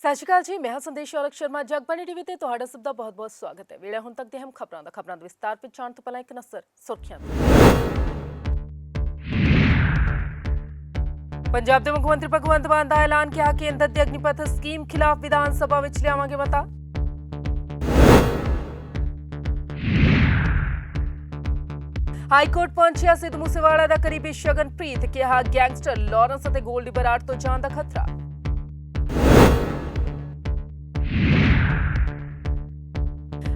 ਸਤਿ ਸ਼੍ਰੀ ਅਕਾਲ ਜੀ, ਮੈਂ ਹਾਂ ਸੰਦੇਸ਼ ਔਲਖ ਸ਼ਰਮਾ। ਜਗਬਾਣੀ ਟੀਵੀ ਤੇ ਤੁਹਾਡਾ ਸਭ ਦਾ ਬਹੁਤ-ਬਹੁਤ ਸਵਾਗਤ ਹੈ। ਵੇਲੇ ਹੁਣ ਤੱਕ ਦੇ ਖਬਰਾਂ ਦਾ ਵਿਸਤਾਰ ਵਿੱਚ ਜਾਣ ਤੋਂ ਪਹਿਲਾਂ ਇੱਕ ਨਜ਼ਰ ਸੁਰਖੀਆਂ ਤੇ। ਪੰਜਾਬ ਦੇ ਮੁੱਖ ਮੰਤਰੀ ਭਗਵੰਤ ਮਾਨ ਦਾ ਐਲਾਨ, ਕਿਹਾ ਕੇਂਦਰ ਦੀ ਅਗਨੀਪਥ ਸਕੀਮ ਖਿਲਾਫ ਵਿਧਾਨ ਸਭਾ ਵਿੱਚ ਲਿਆਵਾਂਗੇ ਮਤਾ। ਹਾਈਕੋਰਟ ਪਹੁੰਚਿਆ ਸਿੱਧੂ ਮੂਸੇਵਾਲਾ ਦਾ ਕਰੀਬੀ ਸ਼ਗਨਪ੍ਰੀਤ, ਕਿਹਾ ਗੈਂਗਸਟਰ ਲਾਰੈਂਸ ਅਤੇ ਗੋਲਡੀ ਬਰਾੜ ਤੋਂ ਜਾਨ ਦਾ ਖਤਰਾ।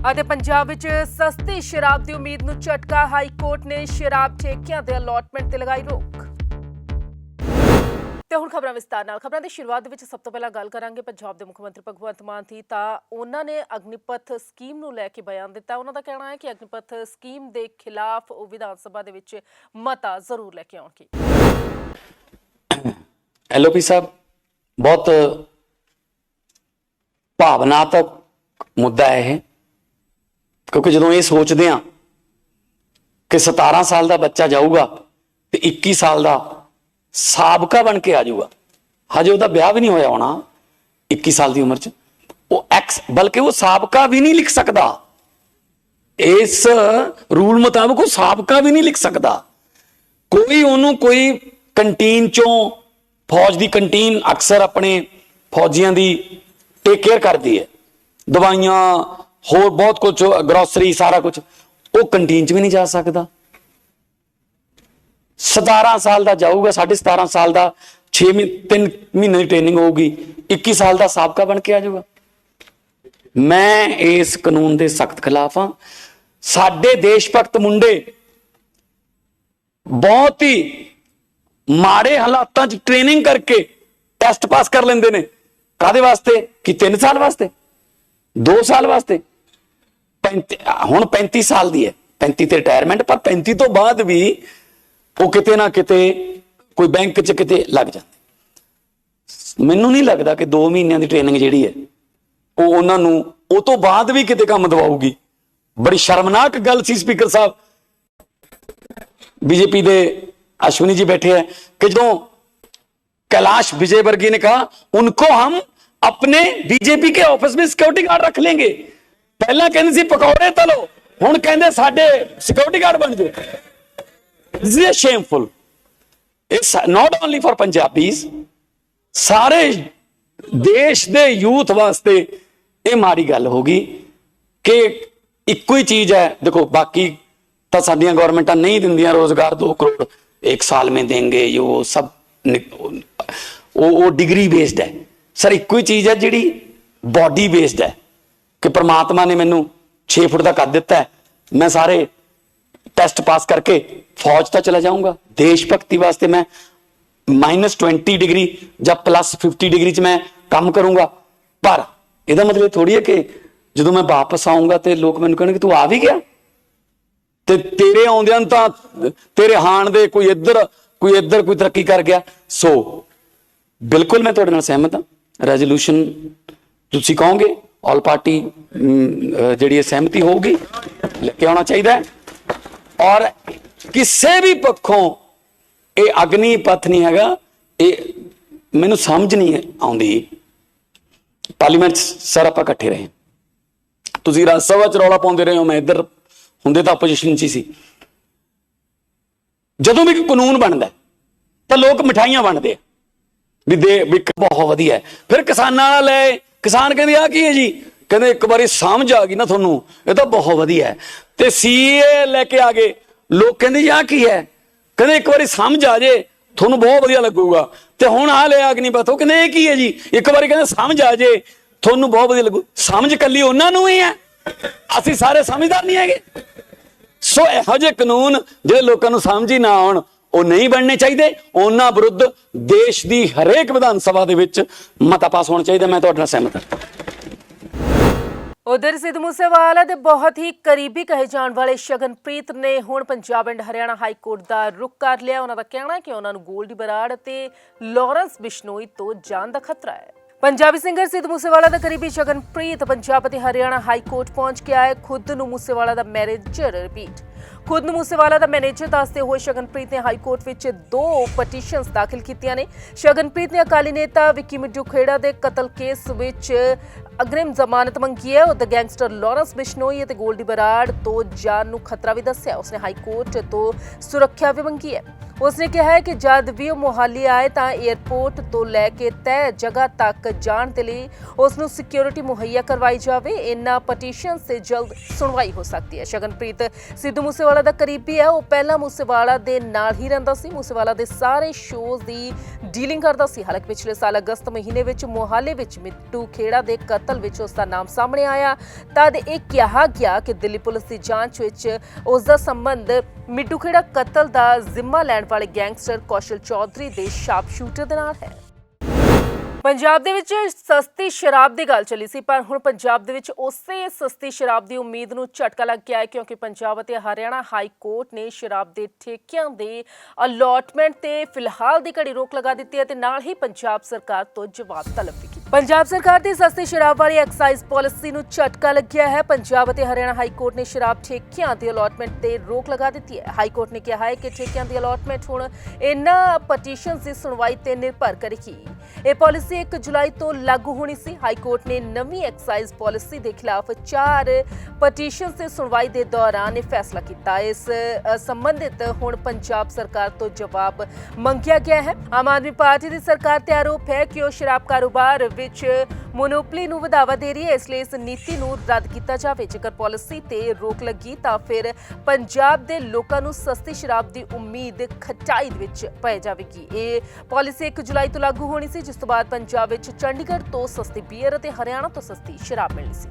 ਅਤੇ ਪੰਜਾਬ ਵਿੱਚ ਸਸਤੀ ਸ਼ਰਾਬ ਦੀ ਉਮੀਦ ਨੂੰ ਝਟਕਾ, ਹਾਈਕੋਰਟ ਨੇ ਸ਼ਰਾਬ ਠੇਕਿਆਂ ਦੇ ਅਲਾਟਮੈਂਟ ਤੇ ਲਗਾਈ ਰੋਕ। ਤੇ ਹੁਣ ਖਬਰਾਂ ਵਿਸਤਾਰ ਨਾਲ। ਖਬਰਾਂ ਦੀ ਸ਼ੁਰੂਆਤ ਦੇ ਵਿੱਚ ਸਭ ਤੋਂ ਪਹਿਲਾਂ ਗੱਲ ਕਰਾਂਗੇ ਪੰਜਾਬ ਦੇ ਮੁੱਖ ਮੰਤਰੀ ਭਗਵੰਤ ਮਾਨ ਦੀ। ਤਾਂ ਉਹਨਾਂ ਨੇ ਅਗਨੀਪਥ ਸਕੀਮ ਨੂੰ ਲੈ ਕੇ ਬਿਆਨ ਦਿੱਤਾ। ਉਹਨਾਂ ਦਾ ਕਹਿਣਾ ਹੈ ਕਿ ਅਗਨੀਪਥ ਸਕੀਮ ਦੇ ਖਿਲਾਫ ਉਹ ਵਿਧਾਨ ਸਭਾ ਦੇ ਵਿੱਚ ਮਤਾ ਜ਼ਰੂਰ ਲੈ ਕੇ ਆਉਣਗੇ। ਐਲਓਪੀ ਸਾਹਿਬ, ਬਹੁਤ ਭਾਵਨਾਤਮਕ ਮੁੱਦਾ ਹੈ ਇਹ, ਕਿਉਂਕਿ ਜਦੋਂ ਇਹ ਸੋਚਦੇ ਹਾਂ ਕਿ 17 ਸਾਲ ਦਾ ਬੱਚਾ ਜਾਊਗਾ ਤੇ 21 ਸਾਲ ਦਾ ਸਾਬਕਾ ਬਣ ਕੇ ਆ ਜਾਊਗਾ, ਹਜੇ ਉਹਦਾ ਵਿਆਹ ਵੀ ਨਹੀਂ ਹੋਇਆ ਹੋਣਾ 21 ਸਾਲ ਦੀ ਉਮਰ 'ਚ, ਉਹ ਬਲਕਿ ਉਹ ਸਾਬਕਾ ਵੀ ਨਹੀਂ ਲਿਖ ਸਕਦਾ। ਇਸ ਰੂਲ ਮੁਤਾਬਕ ਉਹ ਸਾਬਕਾ ਵੀ ਨਹੀਂ ਲਿਖ ਸਕਦਾ। ਕੋਈ ਉਹਨੂੰ ਕੋਈ ਕੰਟੀਨ ਚੋਂ, ਫੌਜ ਦੀ ਕੰਟੀਨ ਅਕਸਰ ਆਪਣੇ ਫੌਜੀਆਂ ਦੀ ਟੇਕ ਕੇਅਰ ਕਰਦੀ ਹੈ, ਦਵਾਈਆਂ ਹੋਰ ਬਹੁਤ ਕੁਝ, ਗਰੋਸਰੀ, ਸਾਰਾ ਕੁਝ, ਉਹ ਕੰਟੀਨ 'ਚ ਵੀ ਨਹੀਂ ਜਾ ਸਕਦਾ। 17 ਸਾਲ ਦਾ ਜਾਊਗਾ, 17.5 ਸਾਲ ਦਾ, 3 ਮਹੀਨੇ ਦੀ ਟ੍ਰੇਨਿੰਗ ਹੋਊਗੀ, 21 ਸਾਲ ਦਾ ਸਾਬਕਾ ਬਣ ਕੇ ਆ ਜਾਊਗਾ। ਮੈਂ ਇਸ ਕਾਨੂੰਨ ਦੇ ਸਖਤ ਖਿਲਾਫ ਹਾਂ। ਸਾਡੇ ਦੇਸ਼ ਭਗਤ ਮੁੰਡੇ ਬਹੁਤ ਹੀ ਮਾੜੇ ਹਾਲਾਤਾਂ 'ਚ ਟ੍ਰੇਨਿੰਗ ਕਰਕੇ ਟੈਸਟ ਪਾਸ ਕਰ ਲੈਂਦੇ ਨੇ। ਕਾਹਦੇ ਵਾਸਤੇ? ਕਿ 3 ਸਾਲ ਵਾਸਤੇ, 2 ਸਾਲ ਵਾਸਤੇ। ਹੁਣ 35 ਸਾਲ ਦੀ ਹੈ, 35 ਤੇ ਰਿਟਾਇਰਮੈਂਟ, ਪਰ 35 ਤੋਂ ਬਾਅਦ ਵੀ ਉਹ ਕਿਤੇ ਨਾ ਕਿਤੇ ਕੋਈ ਬੈਂਕ 'ਚ ਕਿਤੇ ਲੱਗ ਜਾਂਦੇ। ਮੈਨੂੰ ਨਹੀਂ ਲੱਗਦਾ ਕਿ 2 ਮਹੀਨਿਆਂ ਦੀ ਟ੍ਰੇਨਿੰਗ ਜਿਹੜੀ ਹੈ ਉਹ ਉਹਨਾਂ ਨੂੰ ਉਹ ਤੋਂ ਬਾਅਦ ਵੀ ਕਿਤੇ ਕੰਮ ਦਵਾਊਗੀ। ਬੜੀ ਸ਼ਰਮਨਾਕ ਗੱਲ ਸੀ ਸਪੀਕਰ ਸਾਹਿਬ, बीजेपी ਦੇ अश्विनी जी बैठे हैं, कि जो कैलाश विजयवर्गीय ने कहा उनको हम अपने बीजेपी के ऑफिस में सिक्योरिटी गार्ड रख लेंगे। पहला कहते सी पकौड़े तलो, हुण कहंदे साडे सिक्योरिटी गार्ड बन जाओ। This is shameful. It's not only for Punjabis, सारे देश दे यूथ वास्ते ये माड़ी गल होगी कि इक्को ही चीज है। देखो बाकी तो साडियां गवर्नमेंटां नहीं दिंदियां रोजगार, 2 करोड़ 1 साल में देंगे, ये वो सब वो डिग्री बेस्ड है। सर एक ही चीज है जिहड़ी बॉडी बेस्ड है, कि परमात्मा ने मैनू 6 फुट का कर दिता है, मैं सारे टेस्ट पास करके फौज तक चला जाऊंगा। देशभक्ति वास्ते मैं -20 डिग्री या +50 डिग्री च मैं काम करूंगा। पर ਇਹਦਾ मतलब थोड़ी है कि ਜਦੋਂ मैं वापस आऊंगा तो लोग मैनू कहणगे तू आ भी गया, ਤੇ ਤੇਰੇ ਆਉਂਦਿਆਂ ਤਾਂ ਤੇਰੇ ਹਾਣ ਦੇ ਕੋਈ ਇੱਧਰ ਕੋਈ ਤਰੱਕੀ ਕਰ ਗਿਆ। ਸੋ ਬਿਲਕੁਲ ਮੈਂ ਤੁਹਾਡੇ ਨਾਲ ਸਹਿਮਤ ਹਾਂ। ਰੈਜ਼ੋਲੂਸ਼ਨ ਤੁਸੀਂ ਕਹੋਗੇ, ਆਲ ਪਾਰਟੀ ਜਿਹੜੀ ਸਹਿਮਤੀ ਹੋਊਗੀ, ਲੈ ਕੇ ਆਉਣਾ ਚਾਹੀਦਾ ਹੈ। ਔਰ ਕਿਸੇ ਵੀ ਪੱਖੋਂ ਇਹ ਅਗਨੀਪਥ ਨਹੀਂ ਹੈਗਾ। ਇਹ ਮੈਨੂੰ ਸਮਝ ਨਹੀਂ ਆਉਂਦੀ। ਪਾਰਲੀਮੈਂਟ ਸਰ ਆਪਾਂ ਇਕੱਠੇ ਰਹੇ, ਤੁਸੀਂ ਰਾਜ ਸਭਾ 'ਚ ਰੌਲਾ ਪਾਉਂਦੇ ਰਹੇ ਹੋ, ਮੈਂ ਇੱਧਰ ਹੁੰਦੇ ਤਾਂ ਆਪੋਜੀਸ਼ਨ 'ਚ ਹੀ ਸੀ। ਜਦੋਂ ਵੀ ਕਾਨੂੰਨ ਬਣਦਾ ਤਾਂ ਲੋਕ ਮਿਠਾਈਆਂ ਵੰਡਦੇ ਆ ਵੀ ਬਹੁਤ ਵਧੀਆ ਹੈ। ਫਿਰ ਕਿਸਾਨਾਂ ਨਾਲ ਲੈ, ਕਿਸਾਨ ਕਹਿੰਦੇ ਆ ਕੀ ਹੈ ਜੀ, ਕਹਿੰਦੇ ਇੱਕ ਵਾਰੀ ਸਮਝ ਆ ਗਈ ਨਾ ਤੁਹਾਨੂੰ, ਇਹ ਤਾਂ ਬਹੁਤ ਵਧੀਆ ਹੈ। ਤੇ ਸੀਏ ਲੈ ਕੇ ਆ ਗਏ, ਲੋਕ ਕਹਿੰਦੇ ਜੀ ਆ ਕੀ ਹੈ, ਕਹਿੰਦੇ ਇੱਕ ਵਾਰੀ ਸਮਝ ਆ ਜੇ ਤੁਹਾਨੂੰ ਬਹੁਤ ਵਧੀਆ ਲੱਗੂਗਾ। ਤੇ ਹੁਣ ਆ ਲਿਆ ਅਗਨੀਪਥ, ਉਹ ਕਹਿੰਦੇ ਇਹ ਕੀ ਹੈ ਜੀ, ਇੱਕ ਵਾਰੀ ਕਹਿੰਦੇ ਸਮਝ ਆ ਜੇ ਤੁਹਾਨੂੰ ਬਹੁਤ ਵਧੀਆ ਲੱਗੂ। ਸਮਝ ਕੱਲੀ ਉਹਨਾਂ ਨੂੰ ਹੀ ਹੈ, ਅਸੀਂ ਸਾਰੇ ਸਮਝਦਾਰ ਨਹੀਂ ਹੈਗੇ। ਸੋ ਇਹੋ ਜਿਹੇ ਕਾਨੂੰਨ ਜਿਹੜੇ ਲੋਕਾਂ ਨੂੰ ਸਮਝ ਹੀ ਨਾ ਆਉਣ, ਉਹ ਨਹੀਂ ਬਣਨੇ ਚਾਹੀਦੇ। ਉਹਨਾਂ ਵਿਰੁੱਧ ਦੇਸ਼ ਦੀ ਹਰੇਕ ਵਿਧਾਨ ਸਭਾ ਦੇ ਵਿੱਚ ਮਤਾ ਪਾਸ ਹੋਣਾ ਚਾਹੀਦਾ। ਮੈਂ ਤੁਹਾਡੇ ਨਾਲ ਸਹਿਮਤ ਹਾਂ। ਉਧਰ ਸਿੱਧੂ ਮੂਸੇਵਾਲਾ ਦੇ ਬਹੁਤ ਹੀ ਕਰੀਬੀ ਕਹੇ ਜਾਣ ਵਾਲੇ ਸ਼ਗਨਪ੍ਰੀਤ ਨੇ ਹੁਣ Punjab and Haryana high court ਦਾ ਰੁਖ ਕਰ ਲਿਆ। ਉਹਨਾਂ ਦਾ ਕਹਿਣਾ ਹੈ ਕਿ ਉਹਨਾਂ ਨੂੰ ਗੋਲਡੀ ਬਰਾੜ ਤੇ ਲਾਰੈਂਸ ਬਿਸ਼ਨੋਈ ਤੋਂ ਜਾਨ ਦਾ ਖਤਰਾ ਹੈ। पंजाबी सिंगर सिद्धू मूसेवाला का करीबी शगनप्रीत पंजाब ਅਤੇ हरियाणा हाई कोर्ट पहुंच गया है। खुद ਨੂੰ मूसेवाला का मैनेजर रिपीट ਖੁਦ ਮੂਸੇਵਾਲਾ ਦਾ ਮੈਨੇਜਰ ਦੱਸਦੇ ਹੋਏ ਸ਼ਗਨਪ੍ਰੀਤ ਨੇ ਹਾਈ ਕੋਰਟ ਵਿੱਚ 2 ਪਟੀਸ਼ਨਸ ਦਾਖਲ ਕੀਤੀਆਂ ਨੇ। ਸ਼ਗਨਪ੍ਰੀਤ ਨੇ ਅਕਾਲੀ ਨੇਤਾ ਵਿੱਕੀ ਮਿੱਠੂ ਖੇੜਾ ਦੇ ਕਤਲ ਕੇਸ ਵਿੱਚ ਅਗਰਿਮ ਜ਼ਮਾਨਤ ਮੰਗੀ ਹੈ। ਉਹਦਾ ਗੈਂਗਸਟਰ ਲਾਰੈਂਸ ਬਿਸ਼ਨੋਈ ਅਤੇ ਗੋਲਡੀ ਬਰਾੜ ਤੋਂ ਜਾਨ ਨੂੰ ਖਤਰਾ ਵੀ ਦੱਸਿਆ। ਉਸਨੇ ਹਾਈ ਕੋਰਟ ਤੋਂ ਸੁਰੱਖਿਆ ਵੀ ਮੰਗੀ ਹੈ। ਉਸਨੇ ਕਿਹਾ ਹੈ ਕਿ ਜਦ ਵੀ ਉਹ ਮੁਹਾਲੀ ਆਏ ਤਾਂ 에ਅਰਪੋਰਟ ਤੋਂ ਲੈ ਕੇ ਤੈਅ ਜਗ੍ਹਾ ਤੱਕ ਜਾਣ ਦੇ ਲਈ ਉਸ ਨੂੰ ਸਿਕਿਉਰਿਟੀ ਮੁਹੱਈਆ ਕਰਵਾਈ ਜਾਵੇ। ਇਨ੍ਹਾਂ ਪਟੀਸ਼ਨ ਸੇ ਜਲਦ ਸੁਣਵਾਈ ਹੋ ਸਕਦੀ ਹੈ। ਸ਼ਗਨਪ੍ਰੀਤ ਸਿੱਧੂ ਮੂਸੇਵਾਲਾ ਦਾ ਕਰੀਬੀ ਹੈ। ਉਹ ਪਹਿਲਾਂ ਮੂਸੇਵਾਲਾ ਦੇ ਨਾਲ ਹੀ ਰਹਿੰਦਾ ਸੀ। ਮੂਸੇਵਾਲਾ ਦੇ ਸਾਰੇ ਸ਼ੋਜ਼ ਦੀ ਡੀਲਿੰਗ ਕਰਦਾ ਸੀ। ਹਾਲਾਂਕਿ ਪਿਛਲੇ ਸਾਲ ਅਗਸਤ ਮਹੀਨੇ ਵਿੱਚ ਮੁਹਾਲੀ ਵਿੱਚ ਮਿੱਠੂ ਖੇੜਾ ਦੇ ਕਤਲ ਵਿੱਚ ਉਸ ਦਾ ਨਾਮ ਸਾਹਮਣੇ ਆਇਆ। ਤਦ ਇਹ ਕਿਹਾ ਗਿਆ ਕਿ ਦਿੱਲੀ ਪੁਲਿਸ ਦੀ ਜਾਂਚ ਵਿੱਚ ਉਸ ਦਾ ਸੰਬੰਧ ਮਿੱਠੂ ਖੇੜਾ ਕਤਲ ਦਾ ਜ਼ਿੰਮਾ ਲੈਣ ਵਾਲੇ ਗੈਂਗਸਟਰ ਕੌਸ਼ਲ ਚੌਧਰੀ ਦੇ ਸ਼ਾਰਪ ਸ਼ੂਟਰ ਦੇ ਨਾਲ ਹੈ। ਪੰਜਾਬ ਦੇ ਵਿੱਚ ਸਸਤੀ ਸ਼ਰਾਬ ਦੀ ਗੱਲ ਚੱਲੀ ਸੀ, ਪਰ ਹੁਣ ਪੰਜਾਬ ਦੇ ਵਿੱਚ ਉਸੇ ਸਸਤੀ ਸ਼ਰਾਬ ਦੀ ਉਮੀਦ ਨੂੰ ਝਟਕਾ ਲੱਗ ਗਿਆ ਹੈ, ਕਿਉਂਕਿ ਪੰਜਾਬ ਅਤੇ ਹਰਿਆਣਾ ਹਾਈ ਕੋਰਟ ਨੇ ਸ਼ਰਾਬ ਦੇ ਠੇਕਿਆਂ ਦੇ ਅਲਾਟਮੈਂਟ ਤੇ ਫਿਲਹਾਲ ਦੀ ਘੜੀ ਰੋਕ ਲਗਾ ਦਿੱਤੀ ਹੈ ਤੇ ਨਾਲ ਹੀ ਪੰਜਾਬ ਸਰਕਾਰ ਤੋਂ ਜਵਾਬ ਤਲਬ ਵੀ ਕੀਤਾ। ਪੰਜਾਬ ਸਰਕਾਰ ਦੀ ਸਸਤੀ ਸ਼ਰਾਬ ਵਾਲੀ ਐਕਸਾਈਜ਼ ਪਾਲਿਸੀ ਨੂੰ ਝਟਕਾ ਲੱਗਿਆ ਹੈ। ਪੰਜਾਬ ਅਤੇ ਹਰਿਆਣਾ ਹਾਈ ਕੋਰਟ ਨੇ ਸ਼ਰਾਬ ਠੇਕਿਆਂ ਦੇ ਅਲਾਟਮੈਂਟ ਤੇ ਰੋਕ ਲਗਾ ਦਿੱਤੀ ਹੈ। ਹਾਈ ਕੋਰਟ ਨੇ ਕਿਹਾ ਹੈ ਕਿ ਠੇਕਿਆਂ ਦੀ ਅਲਾਟਮੈਂਟ ਹੁਣ ਇਨ੍ਹਾਂ ਪਟੀਸ਼ਨਸ ਦੀ ਸੁਣਵਾਈ ਤੇ ਨਿਰਭਰ ਕਰੇਗੀ। ਇਹ ਪਾਲਿਸੀ 1 ਜੁਲਾਈ ਤੋਂ ਲਾਗੂ ਹੋਣੀ ਸੀ। ਹਾਈ ਕੋਰਟ ਨੇ ਨਵੀਂ ਐਕਸਾਈਜ਼ ਪਾਲਿਸੀ ਦੇ ਖਿਲਾਫ 4 ਪਟੀਸ਼ਨਸ ਦੀ ਸੁਣਵਾਈ ਦੇ ਦੌਰਾਨ ਇਹ ਫੈਸਲਾ ਕੀਤਾ। ਇਸ ਸੰਬੰਧਿਤ ਹੁਣ ਪੰਜਾਬ ਸਰਕਾਰ ਤੋਂ ਜਵਾਬ ਮੰਗਿਆ ਗਿਆ ਹੈ। ਆਮ ਆਦਮੀ ਪਾਰਟੀ ਦੀ ਸਰਕਾਰ ਤੇ ਆਰੋਪ ਹੈ ਕਿ ਉਹ ਸ਼ਰਾਬ ਕਾਰੋਬਾਰ ਵਿੱਚ ਮੋਨੋਪੋਲੀ ਨੂੰ ਵਧਾਵਾ ਦੇ ਰਹੀ ਹੈ, ਇਸ ਲਈ ਇਸ ਨੀਤੀ ਨੂੰ ਰੱਦ ਕੀਤਾ ਜਾਵੇ। ਜੇਕਰ ਪਾਲਿਸੀ ਤੇ ਰੋਕ ਲੱਗੀ ਤਾਂ ਫਿਰ ਪੰਜਾਬ ਦੇ ਲੋਕਾਂ ਨੂੰ ਸਸਤੀ ਸ਼ਰਾਬ ਦੀ ਉਮੀਦ ਖਟਾਈ ਵਿੱਚ ਪੈ ਜਾਵੇਗੀ। ਇਹ ਪਾਲਿਸੀ 1 ਜੁਲਾਈ ਤੋਂ ਲਾਗੂ ਹੋਣੀ ਸੀ, ਜਿਸ ਤੋਂ ਬਾਅਦ ਪੰਜਾਬ ਵਿੱਚ ਚੰਡੀਗੜ੍ਹ ਤੋਂ ਸਸਤੀ ਬੀਅਰ ਅਤੇ ਹਰਿਆਣਾ ਤੋਂ ਸਸਤੀ ਸ਼ਰਾਬ ਮਿਲਣੀ ਸੀ।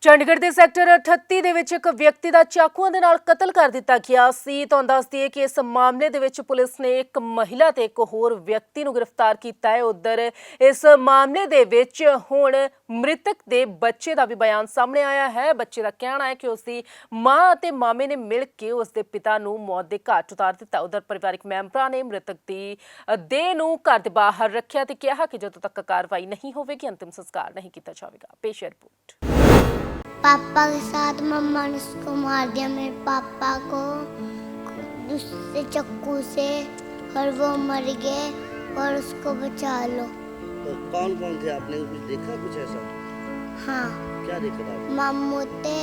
ਚੰਡੀਗੜ੍ਹ ਦੇ ਸੈਕਟਰ 38 ਦੇ ਵਿੱਚ ਇੱਕ ਵਿਅਕਤੀ ਦਾ ਚਾਕੂਆਂ ਦੇ ਨਾਲ ਕਤਲ ਕਰ ਦਿੱਤਾ ਗਿਆ ਸੀ। ਤੁਹਾਨੂੰ ਦੱਸ ਦਈਏ ਕਿ ਇਸ ਮਾਮਲੇ ਦੇ ਵਿੱਚ ਪੁਲਿਸ ਨੇ ਇੱਕ ਮਹਿਲਾ ਤੇ ਇੱਕ ਹੋਰ ਵਿਅਕਤੀ ਨੂੰ ਗ੍ਰਿਫਤਾਰ ਕੀਤਾ ਹੈ। ਉਧਰ ਇਸ ਮਾਮਲੇ ਦੇ ਵਿੱਚ ਹੁਣ ਮ੍ਰਿਤਕ ਦੇ ਬੱਚੇ ਦਾ ਵੀ ਬਿਆਨ ਸਾਹਮਣੇ ਆਇਆ ਹੈ। ਬੱਚੇ ਦਾ ਕਹਿਣਾ ਹੈ ਕਿ ਉਸ ਦੀ ਮਾਂ ਅਤੇ ਮਾਮੇ ਨੇ ਮਿਲ ਕੇ ਉਸ ਦੇ ਪਿਤਾ ਨੂੰ ਮੌਤ ਦੇ ਘਾਟ ਉਤਾਰ ਦਿੱਤਾ। ਉਧਰ ਪਰਿਵਾਰਕ ਮੈਂਬਰਾਂ ਨੇ ਮ੍ਰਿਤਕ ਦੀ ਦੇਹ ਨੂੰ ਘਰ ਦੇ ਬਾਹਰ ਰੱਖਿਆ ਤੇ ਕਿਹਾ ਕਿ ਜਦੋਂ ਤੱਕ ਕਾਰਵਾਈ ਨਹੀਂ ਹੋਵੇਗੀ ਅੰਤਿਮ ਸੰਸਕਾਰ नहीं किया जाएगा। पेश है रिपोर्ट। पापा के साथ मम्मा ने उसको मार दिया, मेरे पापा को दूसरे चाकू से, और वो मर गए और उसको बचा लो। तो कौन कौन थे, आपने कुछ देखा कुछ ऐसा? हाँ, क्या देखा था? मामू थे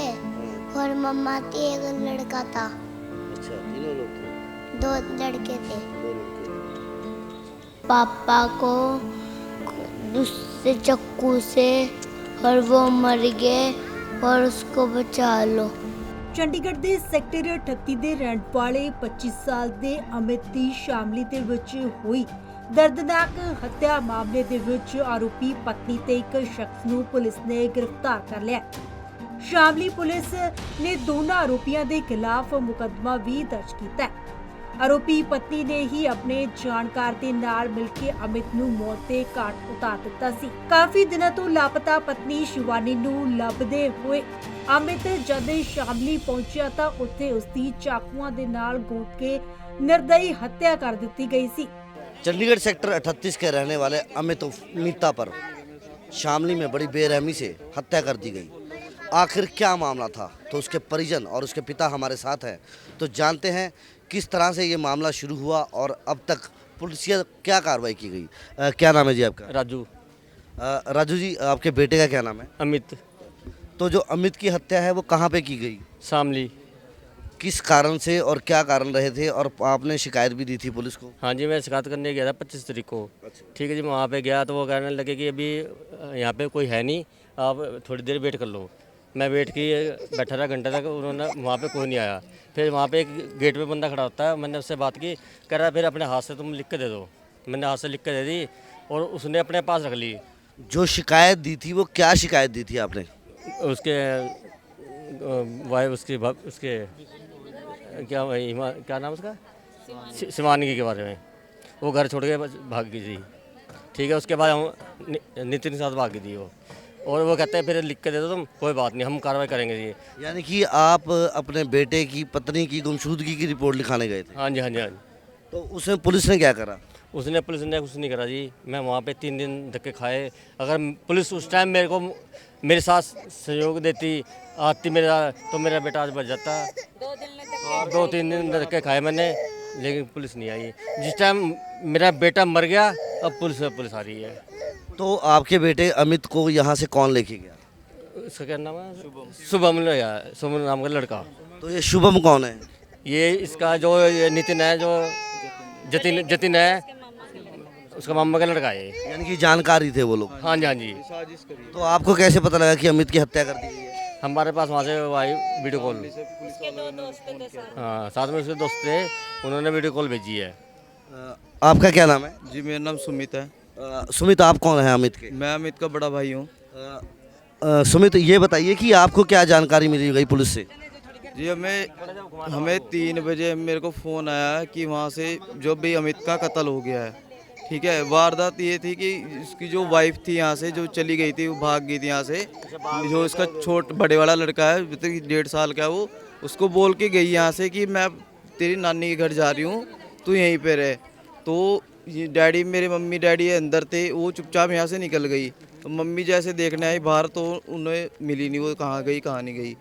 और मम्मा थी, एक लड़का था। अच्छा, तीनों लोग थे? 2 लड़के थे। 2 लोग थे। पापा को दूसरे चाकू से, और वो मर गए और उसको बचा लो। ਚੰਡੀਗੜ੍ਹ ਦੇ ਸੈਕਟਰ 38 ਦੇ ਰਹਿਣ ਵਾਲੇ 25 ਸਾਲ ਦੇ ਅਮਿਤ ਦੀ ਸ਼ਾਮਲੀ ਦੇ ਵਿੱਚ ਹੋਈ ਦਰਦਨਾਕ ਹੱਤਿਆ ਮਾਮਲੇ ਦੇ ਵਿੱਚ ਆਰੋਪੀ ਪਤਨੀ ਤੇ ਇੱਕ ਸ਼ਖਸ ਨੂੰ ਪੁਲਿਸ ਨੇ ਗ੍ਰਿਫਤਾਰ ਕਰ ਲਿਆ। ਸ਼ਾਮਲੀ ਪੁਲਿਸ ਨੇ ਦੋਨਾਂ ਆਰੋਪੀਆਂ ਦੇ ਖਿਲਾਫ ਮੁਕੱਦਮਾ ਵੀ ਦਰਜ ਕੀਤਾ ਹੈ। ਆਰੋਪੀ ਪਤਨੀ ਨੇ ਹੀ ਆਪਣੇ ਜਾਣਕਾਰ ਦੇ ਨਾਲ ਮਿਲ ਕੇ ਅਮਿਤ ਨੂੰ ਮੌਤ ਦੇ ਘਾਟ ਉਤਾਰ ਦਿੱਤਾ ਸੀ। ਕਾਫੀ ਦਿਨਾਂ ਤੋਂ ਲਾਪਤਾ ਪਤਨੀ ਸ਼ਿਵਾਨੀ ਨੂੰ ਲੱਭਦੇ ਹੋਏ ਅਮਿਤ ਜਦ ਸ਼ਾਮਲੀ ਪਹੁੰਚਿਆ ਤਾਂ ਉੱਥੇ ਉਸ ਦੀ ਚਾਕੂਆਂ ਦੇ ਨਾਲ ਗੋਦ ਕੇ ਨਿਰਦਈ ਹੱਤਿਆ ਕਰ ਦਿੱਤੀ ਗਈ ਸੀ। चंडीगढ़ सेक्टर 38 के रहने वाले अमित मीता पर शामली में बड़ी बेरहमी से हत्या कर दी गई। आखिर क्या मामला था, तो उसके परिजन और उसके पिता हमारे साथ हैं, तो जानते हैं किस तरह से ये मामला शुरू हुआ और अब तक पुलिसिया क्या कार्रवाई की गई। क्या नाम है जी आपका? राजू। राजू जी, आपके बेटे का क्या नाम है? अमित। तो जो अमित की हत्या है वो कहाँ पे की गई? शामली। किस कारण से और क्या कारण रहे थे, और आपने शिकायत भी दी थी पुलिस को? हाँ जी, मैं शिकायत करने गया था 25 तारीख को। ठीक है जी, मैं वहाँ पे गया तो वो कहने लगे कि अभी यहाँ पे कोई है नहीं, आप थोड़ी देर वेट कर लो। मैं वेट की बैठा रहा घंटे तक, उन्होंने वहाँ पे कोई नहीं आया। फिर वहाँ पे एक गेट पे बंदा खड़ा होता है, मैंने उससे बात की, कह रहा फिर अपने हाथ से तुम लिख के दे दो। मैंने हाथ से लिख के दे दी और उसने अपने पास रख ली। जो शिकायत दी थी वो क्या शिकायत दी थी आपने? उसके वाइफ, उसके क्या नाम उसका, शिवानी के बारे में। वो घर छोड़ के भाग गई थी। ठीक है, उसके बाद हम नितिन के साथ भाग गई थी वो, और वो कहते हैं फिर लिख के दे दो तुम, कोई बात नहीं, हम कार्रवाई करेंगे जी। यानी कि आप अपने बेटे की पत्नी की गुमशुदगी की रिपोर्ट लिखाने गए थे? हाँ जी, हाँ जी, हाँ जी। तो उसमें पुलिस ने क्या करा? पुलिस ने कुछ नहीं करा जी। मैं वहाँ पे 3 दिन धक्के खाए। अगर पुलिस उस टाइम मेरे को मेरे साथ सहयोग देती आती मेरा तो मेरा बेटा आज बच जाता। 2-3 दिन धक्के खाए मैंने, लेकिन पुलिस नहीं आई। जिस टाइम मेरा बेटा मर गया, अब पुलिस आ रही है। तो आपके बेटे अमित को यहाँ से कौन लेके गया? उसका क्या नाम है? शुभम लगा, शुभम नाम का लड़का। तो ये शुभम कौन है? ये इसका जो ये नितिन है, जो जतिन है, उसका मामा का लड़का है। यानी कि जानकारी थे वो लोग। हाँ जी, हाँ जी। तो आपको कैसे पता लगा कि अमित की हत्या कर दी गई है? हमारे पास वहाँ से वो आई वीडियो कॉल। हाँ, साथ में उसके दोस्त थे, उन्होंने वीडियो कॉल भेजी है। आपका क्या नाम है? जी मेरा नाम सुमित है। सुमित, आप कौन है अमित के? मैं अमित का बड़ा भाई हूँ। सुमित, ये बताइए कि आपको क्या जानकारी मिली गई पुलिस से? जी हमें 3 बजे मेरे को फ़ोन आया कि वहाँ से जो भी अमित का कत्ल हो गया है। ठीक है, वारदात ये थी कि इसकी जो वाइफ थी यहाँ से जो चली गई थी, वो भाग गई थी यहाँ से। जो इसका बड़े वाला लड़का है, 1.5 साल का है, वो उसको बोल के गई यहाँ से कि मैं तेरी नानी के घर जा रही हूँ, तू यहीं पे रहे। तो ये डैडी, मेरे मम्मी डैडी अंदर थे, वो चुपचाप यहाँ से निकल गई। तो मम्मी जैसे देखने आई बाहर, तो उन्हें मिली नहीं, वो कहाँ गई कहाँ नहीं गई।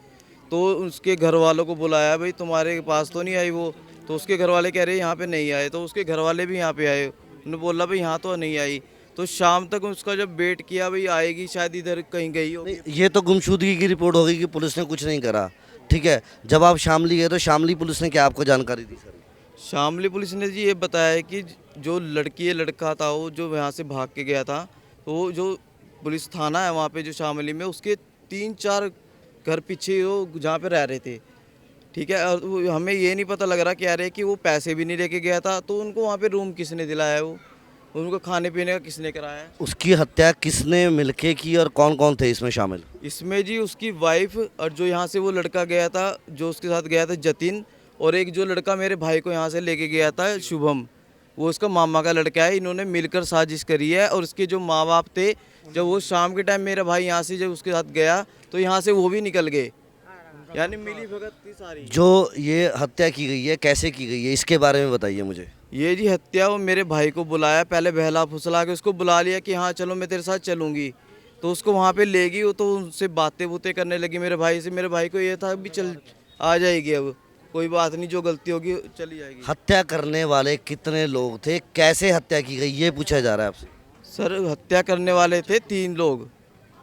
तो उसके घर वालों को बुलाया, भाई तुम्हारे पास तो नहीं आई वो? तो उसके घर वाले कह रहे यहाँ पे नहीं आए। तो उसके घर वाले भी यहाँ पे आए, उन्होंने बोला भाई यहाँ तो नहीं आई। तो शाम तक उसका जब वेट किया, भाई आएगी शायद, इधर कहीं गई होगी। ये तो गुमशुदगी की रिपोर्ट होगी कि पुलिस ने कुछ नहीं करा। ठीक है, जब आप शामली गए तो शामली पुलिस ने क्या आपको जानकारी दी सर? शामली पुलिस ने जी ये बताया कि जो लड़का था, वो जो यहाँ से भाग के गया था, तो जो पुलिस थाना है वहाँ पे जो शामली में, उसके 3-4 घर पीछे वो जहाँ पे रह रहे थे। ठीक है, और हमें ये नहीं पता लग रहा, कह रहे कि वो पैसे भी नहीं लेके गया था। तो उनको वहाँ पे रूम किसने दिलाया, वो उनको खाने पीने का किसने कराया? उसकी हत्या किसने मिलके की और कौन कौन थे इसमें शामिल? इसमें जी उसकी वाइफ और जो यहाँ से वो लड़का गया था, जो उसके साथ गया था जतिन, और एक जो लड़का मेरे भाई को यहाँ से लेके गया था शुभम, वो उसका मामा का लड़का है। इन्होंने मिलकर साजिश करी है। और उसके जो माँ बाप थे, जब वो शाम के टाइम मेरा भाई यहाँ से जब उसके साथ गया, तो यहाँ से वो भी निकल गए। यानी मिली भगत थी सारी। जो ये हत्या की गई है, कैसे की गई है, इसके बारे में बताइए मुझे। ये जी हत्या, वो मेरे भाई को बुलाया, पहले बहला फुसला के उसको बुला लिया कि हाँ चलो मैं तेरे साथ चलूँगी। तो उसको वहाँ पे ले गई, वो तो उनसे बातें बूतें करने लगी मेरे भाई से। मेरे भाई को ये था भी चल आ जाएगी, अब कोई बात नहीं, जो गलती होगी चली जाएगी। हत्या करने वाले कितने लोग थे, कैसे हत्या की गई, ये पूछा जा रहा है आपसे? सर हत्या करने वाले थे 3 लोग।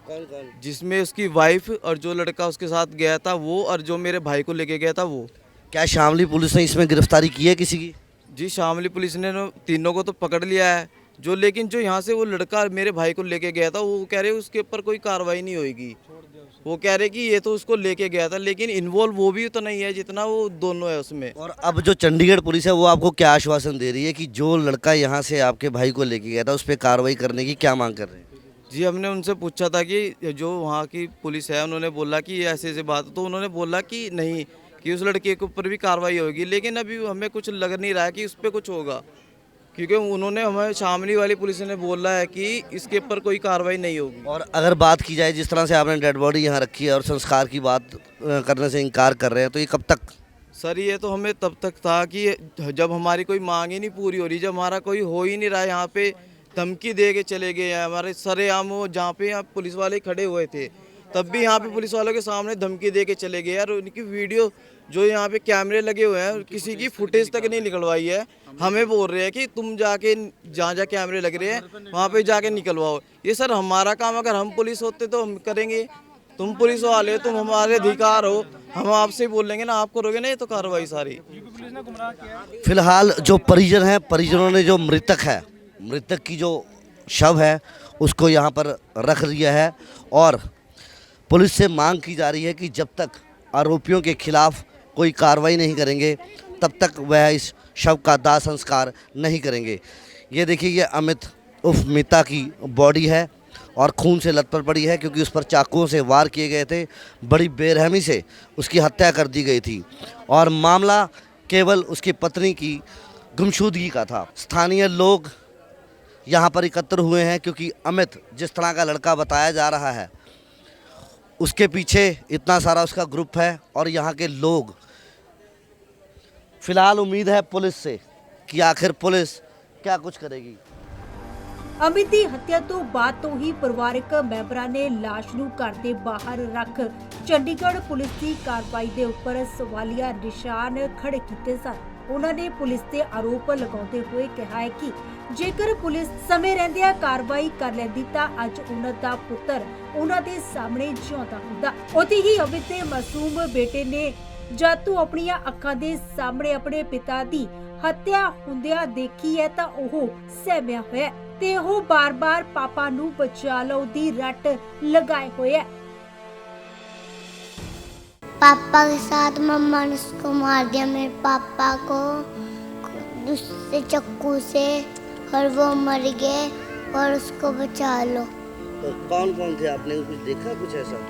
कौन कौन? जिसमें उसकी वाइफ और जो लड़का उसके साथ गया था वो, और जो मेरे भाई को लेके गया था वो। क्या शामली पुलिस ने इसमें गिरफ्तारी की है किसी की? जी शामली पुलिस ने तीनों को तो पकड़ लिया है। जो लेकिन जो यहाँ से वो लड़का मेरे भाई को लेके गया था, वो कह रहे उसके ऊपर कोई कार्रवाई नहीं होगी। वो कह रहे कि ये तो उसको लेके गया था, लेकिन इन्वॉल्व वो भी तो नहीं है जितना वो दोनों है उसमें। और अब जो चंडीगढ़ पुलिस है वो आपको क्या आश्वासन दे रही है कि जो लड़का यहाँ से आपके भाई को लेके गया था उस पर कार्रवाई करने की क्या मांग कर रहे हैं? जी हमने उनसे पूछा था कि जो वहाँ की पुलिस है, उन्होंने बोला कि ये ऐसे बात, तो उन्होंने बोला कि नहीं, कि उस लड़के के ऊपर भी कार्रवाई होगी। लेकिन अभी हमें कुछ लग नहीं रहा है कि उस पर कुछ होगा, क्योंकि उन्होंने हमें शामली वाली पुलिस ने बोला है कि इसके ऊपर कोई कार्रवाई नहीं होगी। और अगर बात की जाए जिस तरह से आपने डेड बॉडी यहाँ रखी है और संस्कार की बात करने से इनकार कर रहे हैं, तो ये कब तक? सर ये तो हमें तब तक था कि जब हमारी कोई मांग ही नहीं पूरी हो रही, जब हमारा कोई हो ही नहीं रहा, यहाँ पे धमकी दे के चले गए हैं हमारे सरेआम। जहाँ पे यहाँ पुलिस वाले खड़े हुए थे, तब भी यहाँ पे पुलिस वालों के सामने धमकी दे के चले गए। यार उनकी वीडियो जो यहाँ पे कैमरे लगे हुए हैं, किसी की फुटेज तक नहीं निकलवाई है। हमें बोल रहे हैं कि तुम जाके जहाँ कैमरे लग रहे हैं वहाँ पे जाके निकलवाओ। ये सर हमारा काम, अगर हम पुलिस होते तो हम करेंगे। तुम पुलिस वाले हो, तुम हमारे अधिकार हो, हम आपसे बोलेंगे ना, आप करोगे ना ये तो कार्रवाई सारी। फिलहाल जो परिजन है, परिजनों ने जो मृतक की जो शव है उसको यहाँ पर रख दिया है और पुलिस से मांग की जा रही है कि जब तक आरोपियों के खिलाफ कोई कार्रवाई नहीं करेंगे तब तक वह इस शव का दाह संस्कार नहीं करेंगे। ये देखिए, ये अमित उर्फ मीता की बॉडी है और खून से लथपथ पड़ी है क्योंकि उस पर चाकुओं से वार किए गए थे। बड़ी बेरहमी से उसकी हत्या कर दी गई थी और मामला केवल उसकी पत्नी की गुमशुदगी का था। स्थानीय लोग यहाँ पर एकत्र हुए हैं क्योंकि अमित जिस तरह का लड़का बताया जा रहा है, उसके पीछे इतना सारा उसका ग्रुप है और यहाँ के लोग। फिलहाल उम्मीद है पुलिस से कि आखिर पुलिस क्या कुछ करेगी। ਅਮਿਤ ਦੀ ਹੱਤਿਆ ਤੋਂ ਬਾਅਦ ਤੋਂ ਹੀ ਪਰਿਵਾਰਕ ਮੈਂਬਰਾਂ ਨੇ ਲਾਸ਼ ਨੂੰ ਘਰ ਦੇ ਬਾਹਰ ਰੱਖ ਚੰਡੀਗੜ੍ਹ ਪੁਲਿਸ ਦੀ ਕਾਰਵਾਈ ਦੇ ਉੱਪਰ ਸਵਾਲੀਆ ਨਿਸ਼ਾਨ ਖੜੇ ਕੀਤੇ ਸਨ। ਉਹਨਾਂ ਨੇ ਪੁਲਿਸ ਤੇ ਆਰੋਪ ਲਗਾਉਂਦੇ ਹੋਏ ਕਿਹਾ ਹੈ ਕਿ ਜੇਕਰ ਪੁਲਿਸ ਸਮੇਂ ਰਹਿੰਦਿਆਂ ਕਾਰਵਾਈ ਕਰ ਲੈਂਦੀ ਤਾਂ ਅੱਜ ਉਹਨਾਂ ਦਾ ਪੁੱਤਰ ਉਹਨਾਂ ਦੇ ਸਾਹਮਣੇ ਜਿਉਂਦਾ ਹੁੰਦਾ। ਉੱਥੇ ਹੀ ਅਮਿਤ ਦੇ ਮਾਸੂਮ ਬੇਟੇ ਨੇ ਜਦ ਤੋਂ ਆਪਣੀਆਂ ਅੱਖਾਂ ਦੇ ਸਾਹਮਣੇ ਆਪਣੇ ਪਿਤਾ ਦੀ ਹੱਤਿਆ ਹੁੰਦਿਆਂ ਦੇਖੀ ਹੈ ਤਾਂ ਉਹ ਸਹਿਮਿਆ ਹੋਇਆ ਤੇ ਉਹ ਬਾਰ-ਬਾਰ ਪਾਪਾ ਨੂੰ ਬਚਾ ਲਓ ਦੀ ਰੱਟ ਲਗਾਏ ਹੋਇਆ। पापा के साथ मम्मा ने उसको मार दिया, मेरे पापा को दूसरे चाकू से, और वो मर गए और उसको बचा लो। तो कौन कौन थे, आपने कुछ देखा कुछ ऐसा?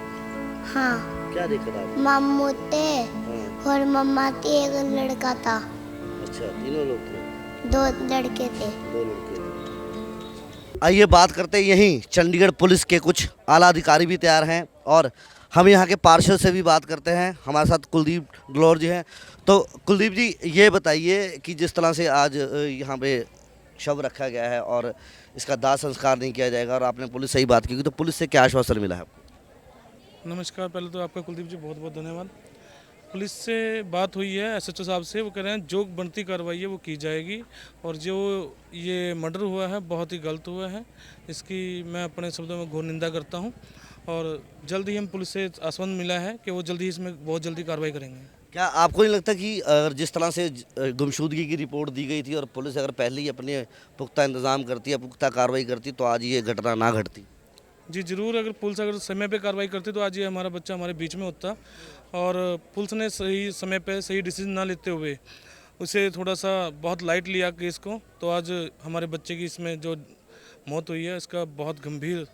हाँ, क्या देखा था? मामू थे हाँ। और मम्मा थी, एक लड़का था, अच्छा, तीनों लोग थे? 2 लड़के थे। 2 लड़के थे। आइए बात करते हैं यहीं चंडीगढ़ पुलिस के कुछ आला अधिकारी भी तैयार हैं और हम यहाँ के पार्षद से भी बात करते हैं। हमारे साथ कुलदीप गलौर जी हैं। तो कुलदीप जी, ये बताइए कि जिस तरह से आज यहाँ पे शव रखा गया है और इसका दाह संस्कार नहीं किया जाएगा और आपने पुलिस से ही बात की, तो पुलिस से क्या आश्वासन मिला है आपको? नमस्कार, पहले तो आपका कुलदीप जी बहुत बहुत धन्यवाद। पुलिस से बात हुई है SHO साहब से, वो कह रहे हैं जो बनती कार्रवाई है वो की जाएगी और जो ये मर्डर हुआ है बहुत ही गलत हुआ है, इसकी मैं अपने शब्दों में घोर निंदा करता हूँ और जल्द ही हम पुलिस से आश्वासन मिला है कि वो जल्दी ही इसमें बहुत जल्दी कार्रवाई करेंगे। क्या आपको नहीं लगता कि अगर जिस तरह से गुमशुदगी की रिपोर्ट दी गई थी और पुलिस अगर पहले ही अपने पुख्ता इंतजाम करती है, पुख्ता कार्रवाई करती, तो आज ये घटना ना घटती? जी ज़रूर, अगर पुलिस अगर समय पे कार्रवाई करती तो आज ये हमारा बच्चा हमारे बीच में होता और पुलिस ने सही समय पे सही डिसीजन ना लेते हुए उसे थोड़ा सा बहुत लाइट लिया केस को, तो आज हमारे बच्चे की इसमें जो मौत हुई है इसका बहुत गंभीर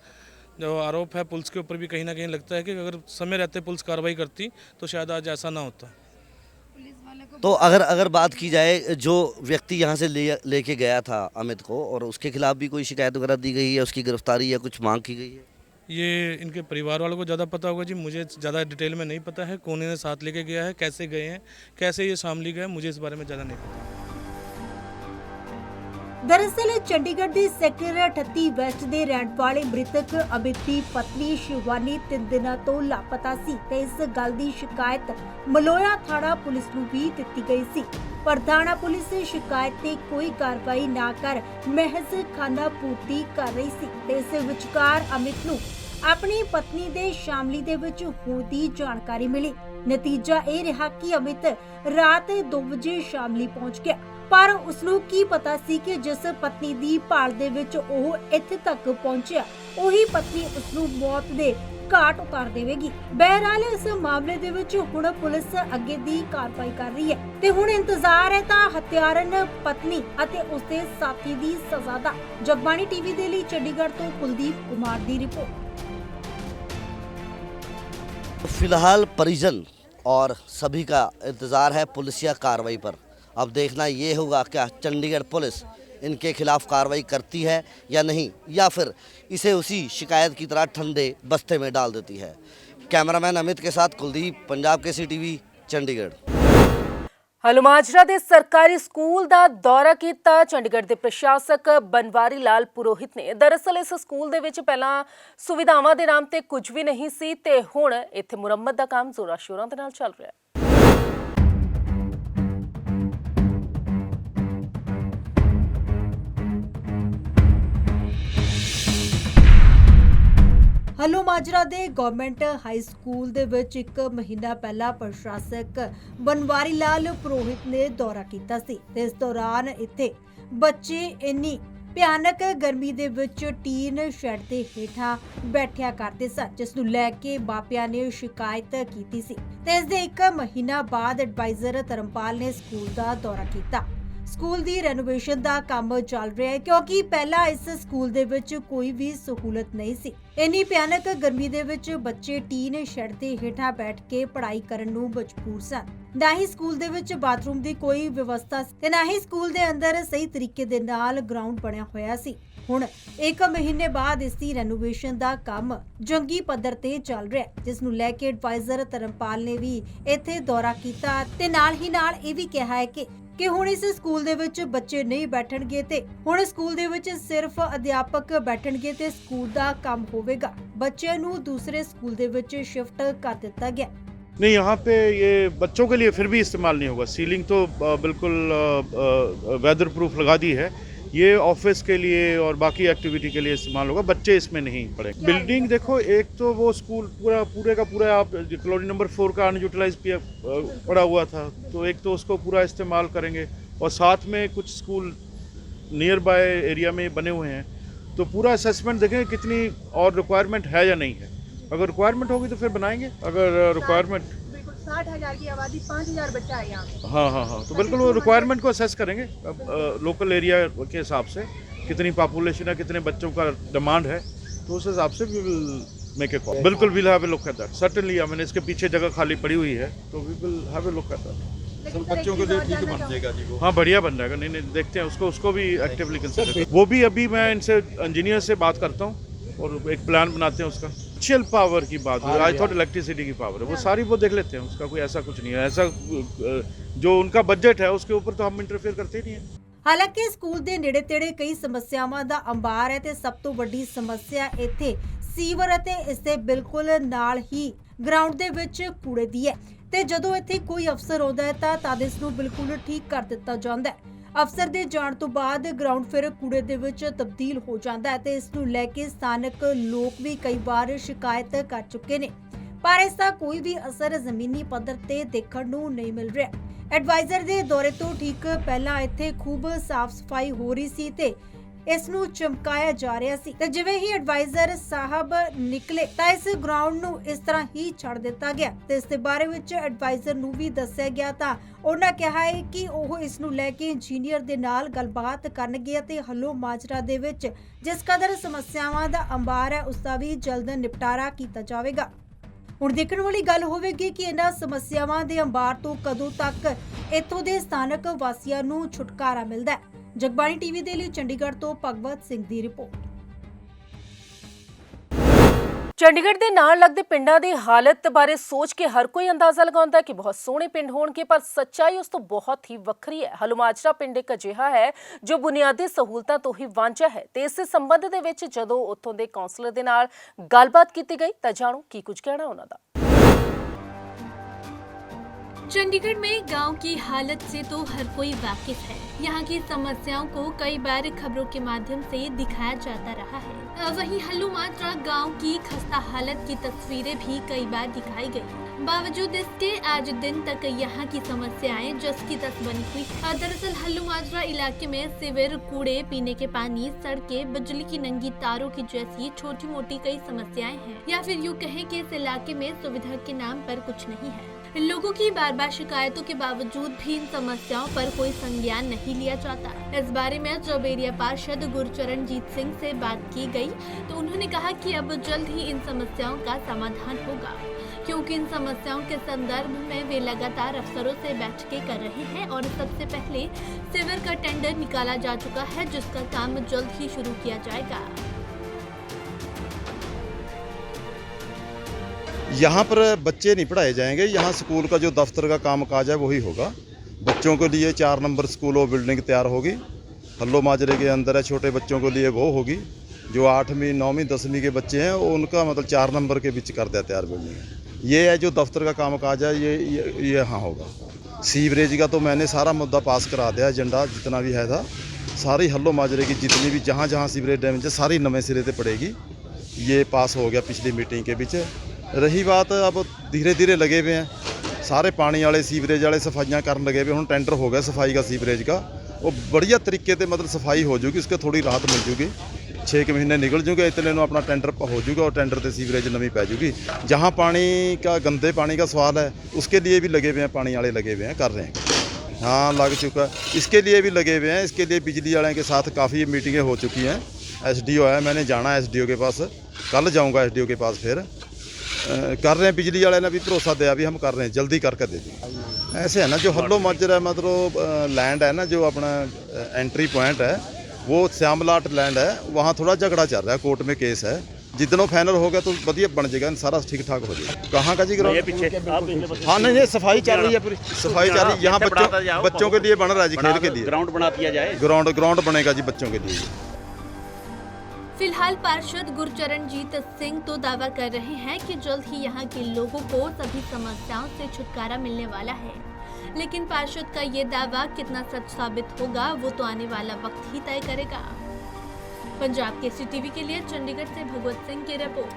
जो आरोप है पुलिस के ऊपर भी कहीं ना कहीं लगता है कि अगर समय रहते पुलिस कार्रवाई करती तो शायद आज ऐसा ना होता। तो अगर बात की जाए, जो व्यक्ति यहाँ से लेके गया था अमित को, और उसके खिलाफ भी कोई शिकायत वगैरह दी गई है, उसकी गिरफ्तारी या कुछ मांग की गई है? ये इनके परिवार वालों को ज़्यादा पता होगा जी, मुझे ज़्यादा डिटेल में नहीं पता है कौन इन्हें साथ लेके गया है, कैसे गए हैं, कैसे ये शामली गए, मुझे इस बारे में ज़्यादा नहीं पता। दरअसल चंडीगढ़ ਦੇ ਸੈਕਟਰ 38 ਵੈਸਟ ਦੇ ਰਹਿਣ ਵਾਲੇ ਮ੍ਰਿਤਕ ਅਮਿਤ ਦੀ ਪਤਨੀ ਸ਼ਿਵਾਨੀ 3 ਦਿਨਾਂ ਤੋਂ ਲਾਪਤਾ ਸੀ ਤੇ ਇਸ ਗੱਲ ਦੀ ਸ਼ਿਕਾਇਤ ਮਲੋਇਆ ਥਾਣਾ ਪੁਲਿਸ ਨੂੰ ਵੀ ਦਿੱਤੀ ਗਈ ਸੀ, ਪਰ ਥਾਣਾ ਪੁਲਿਸ ਸ਼ਿਕਾਇਤ ਤੇ ਕੋਈ ਕਾਰਵਾਈ ਨਾ ਕਰ ਮਹਿਜ਼ ਖਾਨਾ ਪੂਰਤੀ ਕਰ ਰਹੀ ਸੀ ਤੇ ਇਸ ਵਿਚਕਾਰ ਅਮਿਤ ਨੂੰ ਆਪਣੀ ਪਤਨੀ ਦੇ ਸ਼ਾਮਲੀ ਦੇ ਵਿੱਚ ਹੋਣ ਦੀ ਜਾਣਕਾਰੀ ਮਿਲੀ। ਨਤੀਜਾ ਇਹ ਰਿਹਾ ਕਿ ਅਮਿਤ ਰਾਤ 2 ਵਜੇ ਸ਼ਾਮਲੀ ਪਹੁੰਚ ਗਿਆ, ਪਰ ਉਸਨੂੰ ਕੀ ਪਤਾ ਸੀ ਕਿ ਜਿਸ ਪਤਨੀ ਦੀ ਭਾਲ ਦੇ ਵਿੱਚ ਉਹ ਇੱਥੇ ਤੱਕ ਪਹੁੰਚਿਆ ਉਹੀ ਪਤਨੀ ਉਸਨੂੰ ਮੌਤ ਦੇ ਘਾਟ ਉਤਾਰ ਦੇਵੇਗੀ। ਬਹਿਰਹਾਲ ਇਸ ਮਾਮਲੇ ਦੇ ਵਿੱਚ ਹੁਣ ਪੁਲਿਸ ਅੱਗੇ ਦੀ ਕਾਰਵਾਈ ਕਰ ਰਹੀ ਹੈ ਤੇ ਹੁਣ ਇੰਤਜ਼ਾਰ ਹੈ ਤਾਂ ਹੱਤਿਆਰਨ ਪਤਨੀ ਅਤੇ ਉਸਦੇ ਸਾਥੀ ਦੀ ਸਜ਼ਾ ਦਾ। ਜਗਬਾਣੀ ਟੀਵੀ ਦੇ ਲਈ ਚੰਡੀਗੜ੍ਹ ਤੋਂ ਕੁਲਦੀਪ ਕੁਮਾਰ ਦੀ ਰਿਪੋर्ट। फिलहाल परिजन और सभी का इंतज़ार है पुलिसिया कार्रवाई पर। अब देखना ये होगा क्या चंडीगढ़ पुलिस इनके खिलाफ कार्रवाई करती है या नहीं, या फिर इसे उसी शिकायत की तरह ठंडे बस्ते में डाल देती है। कैमरामैन अमित के साथ कुलदीप, पंजाब केसरी टीवी, चंडीगढ़। ਹਲੂਮਾਜਰਾ ਦੇ ਸਰਕਾਰੀ ਸਕੂਲ ਦਾ ਦੌਰਾ ਕੀਤਾ ਚੰਡੀਗੜ੍ਹ ਦੇ ਪ੍ਰਸ਼ਾਸਕ ਬਨਵਾਰੀ ਲਾਲ ਪੁਰੋਹਿਤ ਨੇ। ਦਰਅਸਲ ਇਸ ਸਕੂਲ ਦੇ ਵਿੱਚ ਪਹਿਲਾਂ ਸੁਵਿਧਾਵਾਂ ਦੇ ਨਾਮ ਤੇ ਕੁਝ ਵੀ ਨਹੀਂ ਸੀ ਤੇ ਹੁਣ ਇੱਥੇ ਮੁਰੰਮਤ ਦਾ ਕੰਮ ਜ਼ੋਰਾਂ ਸ਼ੋਰਾਂ ਦੇ ਨਾਲ ਚੱਲ ਰਿਹਾ ਹੈ। ਹਲੂਮਾਜਰਾ ਦੇ ਗਵਰਨਮੈਂਟ ਹਾਈ ਸਕੂਲ ਦੇ ਵਿੱਚ 1 ਮਹੀਨਾ ਪਹਿਲਾਂ ਪ੍ਰਸ਼ਾਸਕ ਬਨਵਾਰੀ ਲਾਲ ਪੁਰੋਹਿਤ ਨੇ ਦੌਰਾ ਕੀਤਾ ਸੀ ਤੇ ਇਸ ਦੌਰਾਨ ਇੱਥੇ ਬੱਚੇ ਇੰਨੀ ਭਿਆਨਕ ਗਰਮੀ ਦੇ ਵਿੱਚ ਟੀਨ ਸ਼ੈੱਡ ਦੇ ਹੇਠਾਂ ਬੈਠਿਆ ਕਰਦੇ ਸਨ, ਜਿਸ ਨੂੰ ਲੈ ਕੇ ਮਾਪਿਆਂ ਨੇ ਸ਼ਿਕਾਇਤ ਕੀਤੀ ਸੀ ਤੇ ਇਸ ਦੇ 1 ਮਹੀਨਾ ਬਾਅਦ ਐਡਵਾਈਜ਼ਰ ਧਰਮਪਾਲ ਨੇ ਸਕੂਲ ਦਾ ਦੌਰਾ ਕੀਤਾ। ਸਕੂਲ ਦੀ ਰੈਨੋਵੇਸ਼ਨ ਦਾ ਕੰਮ ਚੱਲ ਰਿਹਾ ਹੈ ਕਿਉਂਕਿ ਪਹਿਲਾਂ ਇਸ ਸਕੂਲ ਦੇ ਵਿੱਚ ਕੋਈ ਵੀ ਸਹੂਲਤ ਨਹੀਂ ਸੀ। ਇੰਨੀ ਭਿਆਨਕ ਗਰਮੀ ਦੇ ਵਿੱਚ ਬੱਚੇ ਟੀਨ ਸ਼ੈੱਡ ਦੇ ਹੇਠਾਂ ਬੈਠ ਕੇ ਪੜ੍ਹਾਈ ਕਰਨ ਨੂੰ ਮਜਬੂਰ ਸਨ। ਨਾ ਹੀ ਸਕੂਲ ਦੇ ਵਿੱਚ ਬਾਥਰੂਮ ਦੀ ਕੋਈ ਵਿਵਸਥਾ ਸੀ ਤੇ ਨਾ ਹੀ ਸਕੂਲ ਦੇ ਅੰਦਰ ਸਹੀ ਤਰੀਕੇ ਦੇ ਨਾਲ ਗਰਾਊਂਡ ਬਣਿਆ ਹੋਇਆ ਸੀ। ਹੁਣ 1 ਮਹੀਨੇ ਬਾਅਦ ਇਸ ਦੀ ਰੈਨੋਵੇਸ਼ਨ ਦਾ ਕੰਮ ਜੰਗੀ ਪੱਧਰ ਤੇ ਚੱਲ ਰਿਹਾ ਹੈ, ਜਿਸ ਨੂੰ ਲੈ ਕੇ ਐਡਵਾਈਜ਼ਰ ਧਰਮਪਾਲ ਨੇ ਵੀ ਇੱਥੇ ਦੌਰਾ ਕੀਤਾ ਤੇ ਨਾਲ ਹੀ ਨਾਲ ਇਹ ਵੀ ਕਿਹਾ ਹੈ ਕਿ ਕਿ ਹੁਣ ਇਸ ਸਕੂਲ ਦੇ ਵਿੱਚ ਬੱਚੇ ਨਹੀਂ ਬੈਠਣਗੇ ਤੇ ਹੁਣ ਸਕੂਲ ਦੇ ਵਿੱਚ ਸਿਰਫ ਅਧਿਆਪਕ ਬੈਠਣਗੇ ਤੇ ਸਕੂਲ ਦਾ ਕੰਮ ਹੋਵੇਗਾ। ਬੱਚਿਆਂ ਨੂੰ ਦੂਸਰੇ ਸਕੂਲ ਦੇ ਵਿੱਚ ਸ਼ਿਫਟ ਕਰ ਦਿੱਤਾ ਗਿਆ। नहीं, यहाँ पे ये बच्चों के लिए फिर भी इस्तेमाल नहीं होगा। सीलिंग तो बिल्कुल वेदर प्रूफ लगा दी है। ये ऑफिस के लिए और बाकी एक्टिविटी के लिए इस्तेमाल होगा, बच्चे इसमें नहीं पड़ेंगे। बिल्डिंग देखो, एक तो वो स्कूल पूरे का पूरा आप कॉलोनी नंबर 4 का अनयूटिलाइज पड़ा हुआ था, तो एक तो उसको पूरा इस्तेमाल करेंगे और साथ में कुछ स्कूल नियर बाय एरिया में बने हुए हैं, तो पूरा असेसमेंट देखेंगे कितनी और रिक्वायरमेंट है या नहीं है। अगर रिक्वायरमेंट होगी तो फिर बनाएंगे। अगर रिक्वायरमेंट 60,000 की आबादी 5,000 बच्चा है यहाँ पे। हाँ, तो बिल्कुल वो रिक्वायरमेंट को असेस करेंगे। अब लोकल एरिया के हिसाब से कितनी पॉपुलेशन है, कितने बच्चों का डिमांड है, तो उस हिसाब से we will make a call. बिल्कुल will have a look at that certainly. I mean इसके पीछे जगह खाली पड़ी हुई है, तो we will have a look at that. बच्चों के लिए ठीक बन जाएगा जी वो। हाँ, बढ़िया बन जाएगा। नहीं, देखते हैं उसको भी एक्टिवली कंसिडर। वो भी अभी मैं इनसे इंजीनियर से बात करता हूँ और एक प्लान बनाते हैं उसका। सोशल पावर की बात है, आई थॉट इलेक्ट्रिसिटी की पावर है, वो सारी वो देख लेते हैं। उसका कोई ऐसा कुछ नहीं है। ऐसा जो उनका बजट है उसके ऊपर तो हम इंटरफेयर करते ही नहीं है। ਹਾਲਾਂਕਿ ਸਕੂਲ ਦੇ ਨੇੜੇ-ਤੇੜੇ ਕਈ ਸਮੱਸਿਆਵਾਂ ਦਾ ਅੰਬਾਰ ਹੈ ਤੇ ਸਭ ਤੋਂ ਵੱਡੀ ਸਮੱਸਿਆ ਇੱਥੇ ਸੀਵਰ ਅਤੇ ਇਸ ਦੇ ਬਿਲਕੁਲ ਨਾਲ ਹੀ ਗਰਾਊਂਡ ਦੇ ਵਿੱਚ ਕੂੜੇ ਦੀ ਹੈ ਤੇ ਜਦੋਂ ਇੱਥੇ ਕੋਈ ਅਫਸਰ ਆਉਂਦਾ ਹੈ ਤਾਂ ਤਦ ਇਸ ਨੂੰ ਬਿਲਕੁਲ ਠੀਕ ਕਰ ਦਿੱਤਾ ਜਾਂਦਾ ਹੈ। ਅਫਸਰ ਦੇ ਜਾਣ ਤੋਂ ਬਾਅਦ ਗਰਾਊਂਡ ਫਿਰ ਕੂੜੇ ਦੇ ਵਿੱਚ ਤਬਦੀਲ ਹੋ ਜਾਂਦਾ ਹੈ ਤੇ ਇਸ ਨੂੰ ਲੈ ਕੇ ਸਥਾਨਕ ਲੋਕ ਵੀ ਕਈ ਵਾਰ ਸ਼ਿਕਾਇਤ ਕਰ ਚੁੱਕੇ ਨੇ, ਪਰ ਇਸ ਦਾ ਕੋਈ ਵੀ ਅਸਰ ਜ਼ਮੀਨੀ ਪੱਧਰ ਤੇ ਦੇਖਣ ਨੂੰ ਨਹੀਂ ਮਿਲ ਰਿਹਾ। ਐਡਵਾਈਜ਼ਰ ਦੇ ਦੌਰੇ ਤੋਂ ਠੀਕ ਪਹਿਲਾਂ ਇੱਥੇ ਖੂਬ ਸਾਫ਼ ਸਫਾਈ ਹੋ ਰਹੀ ਸੀ ਤੇ ਇਸ ਨੂੰ ਚਮਕਾਇਆ ਜਾ ਰਿਹਾ ਸੀ ਤੇ ਜਿਵੇਂ ਹੀ ਐਡਵਾਈਜ਼ਰ ਸਾਹਿਬ ਨਿਕਲੇ ਤਾਂ ਇਸ ਗਰਾਊਂਡ ਨੂੰ ਇਸ ਤਰ੍ਹਾਂ ਹੀ ਛੱਡ ਦਿੱਤਾ ਗਿਆ ਤੇ ਇਸ ਦੇ ਬਾਰੇ ਵਿੱਚ ਐਡਵਾਈਜ਼ਰ ਨੂੰ ਵੀ ਦੱਸਿਆ ਗਿਆ ਤਾਂ ਉਹਨਾਂ ਕਿਹਾ ਹੈ ਕਿ ਉਹ ਇਸ ਨੂੰ ਲੈ ਕੇ ਇੰਜੀਨੀਅਰ ਦੇ ਨਾਲ ਗੱਲਬਾਤ ਕਰਨਗੇ ਅਤੇ ਹੱਲੋ ਮਾਜਰਾ ਦੇ ਵਿੱਚ ਜਿਸ ਕਦਰ ਸਮੱਸਿਆਵਾਂ ਦਾ ਅੰਬਾਰ ਹੈ ਉਸ ਦਾ ਵੀ ਜਲਦ ਨਿਪਟਾਰਾ ਕੀਤਾ ਜਾਵੇਗਾ। ਹੁਣ ਦੇਖਣ ਵਾਲੀ ਗੱਲ ਹੋਵੇਗੀ ਕਿ ਇਹਨਾਂ ਸਮੱਸਿਆਵਾਂ ਦੇ ਅੰਬਾਰ ਤੋਂ ਕਦੋਂ ਤੱਕ ਇੱਥੋਂ ਦੇ ਸਥਾਨਕ ਵਾਸੀਆਂ ਨੂੰ ਛੁਟਕਾਰਾ ਮਿਲਦਾ ਹੈ। ਜਗਬਾਣੀ ਟੀਵੀ ਦੇ ਲਈ ਚੰਡੀਗੜ੍ਹ ਤੋਂ ਭਗਵਤ ਸਿੰਘ ਦੀ ਰਿਪੋਰਟ। ਚੰਡੀਗੜ੍ਹ ਦੇ ਨਾਲ ਲੱਗਦੇ ਪਿੰਡਾਂ ਦੀ ਹਾਲਤ ਬਾਰੇ ਸੋਚ ਕੇ ਹਰ ਕੋਈ ਅੰਦਾਜ਼ਾ ਲਗਾਉਂਦਾ ਹੈ ਕਿ ਬਹੁਤ ਸੋਹਣੇ ਪਿੰਡ ਹੋਣਗੇ, ਪਰ ਸੱਚਾਈ ਉਸ ਤੋਂ ਬਹੁਤ ਹੀ ਵੱਖਰੀ ਹੈ। ਹਲੂਮਾਜਰਾ ਪਿੰਡ ਇੱਕ ਅਜਿਹਾ ਹੈ ਜੋ ਬੁਨਿਆਦੀ ਸਹੂਲਤਾਂ ਤੋਂ ਹੀ ਵਾਂਝਾ ਹੈ ਤੇ ਇਸ ਸੰਬੰਧ ਦੇ ਵਿੱਚ ਜਦੋਂ ਉੱਥੋਂ ਦੇ ਕੌਂਸਲਰ ਦੇ ਨਾਲ ਗੱਲਬਾਤ ਕੀਤੀ ਗਈ ਤਾਂ ਜਾਣੋ ਕੀ ਕੁਝ ਕਹਿਣਾ ਉਹਨਾਂ ਦਾ। चंडीगढ़ में गांव की हालत से तो हर कोई वाकिफ है। यहाँ की समस्याओं को कई बार खबरों के माध्यम से दिखाया जाता रहा है। वहीं हल्लूमाजरा गांव की खस्ता हालत की तस्वीरें भी कई बार दिखाई गई। बावजूद इसके आज दिन तक यहाँ की समस्याएं जस की तस बनी हुई है। दरअसल हल्लूमाजरा इलाके में सीवर, कूड़े, पीने के पानी, सड़कें, बिजली की नंगी तारों की जैसी छोटी मोटी कई समस्याएं हैं, या फिर यूँ कहें कि इस इलाके में सुविधा के नाम पर कुछ नहीं है। लोगों की बार बार शिकायतों के बावजूद भी इन समस्याओं पर कोई संज्ञान नहीं लिया जाता। इस बारे में जब एरिया पार्षद गुरचरणजीत सिंह से बात की गई तो उन्होंने कहा कि अब जल्द ही इन समस्याओं का समाधान होगा, क्योंकि इन समस्याओं के संदर्भ में वे लगातार अफसरों से बैठकें कर रहे हैं और सबसे पहले सीवर का टेंडर निकाला जा चुका है, जिसका काम जल्द ही शुरू किया जाएगा। यहाँ पर बच्चे नहीं पढ़ाए जाएंगे, यहाँ स्कूल का जो दफ्तर का काम काज है वही होगा। बच्चों के लिए 4 नंबर स्कूल और बिल्डिंग तैयार होगी। हल्लो माजरे के अंदर है, छोटे बच्चों के लिए वो होगी। जो 8वीं 9वीं 10वीं के बच्चे हैं उनका मतलब 4 नंबर के बीच कर दिया तैयार बिल्डिंग। ये है जो दफ्तर का काम काज है ये यहाँ होगा। सीवरेज का तो मैंने सारा मुद्दा पास करा दिया, एजेंडा जितना भी है था सारी हल्लो माजरे की जितनी भी जहाँ जहाँ सीवरेज डैमेज है सारी नवे सिरे से पड़ेगी। ये पास हो गया पिछली मीटिंग के बीच। रही बात अब धीरे धीरे लगे हुए हैं सारे पानी वाले सीवरेज वाले सफाइयाँ करने लगे हुए। हम टेंडर हो गया सफाई का सीवरेज का, वो बढ़िया तरीके से मतलब सफाई हो जाएगी, उसके थोड़ी राहत मिल जूगी। 6 महीने निकल जूगे इतने अपना टेंडर हो जूगा और टेंडर से सीवरेज नवी पै जूगी। जहाँ पानी का गंदे पानी का सवाल है उसके लिए भी लगे हुए हैं, पानी वाले लगे हुए हैं, कर रहे हैं। हाँ लग चुका है, इसके लिए भी लगे हुए हैं। इसके लिए बिजली वाले के साथ काफ़ी मीटिंगें हो चुकी हैं। SDO है, मैंने जाना है SDO के पास, कल जाऊँगा SDO के पास। फिर कर रहे हैं, बिजली वाले ने भी भरोसा दिया भी हम कर रहे हैं, जल्दी करके दे देंगे। ऐसे है ना जो हल्लो माजरा है मतलब लैंड है ना जो अपना एंट्री पॉइंट है वो श्यामलाट लैंड है, वहाँ थोड़ा झगड़ा चल रहा है, कोर्ट में केस है। जितना फाइनल हो गया तो बढ़िया बन जाएगा, सारा ठीक ठाक हो जाएगा। कहाँ का जी ग्राउंड? हाँ नहीं, सफाई चल रही है, पूरी सफाई चल रही है। यहाँ बच्चों के लिए बन रहा है जी, खेल के लिए ग्राउंड बना दिया जाए। ग्राउंड बनेगा जी बच्चों के लिए। फिलहाल पार्षद गुरचरणजीत सिंह तो दावा कर रहे हैं कि जल्द ही यहाँ के लोगों को सभी समस्याओं से छुटकारा मिलने वाला है, लेकिन पार्षद का ये दावा कितना सच साबित होगा वो तो आने वाला वक्त ही तय करेगा। पंजाब केसरी टीवी के लिए चंडीगढ़ से भगवत सिंह की रिपोर्ट।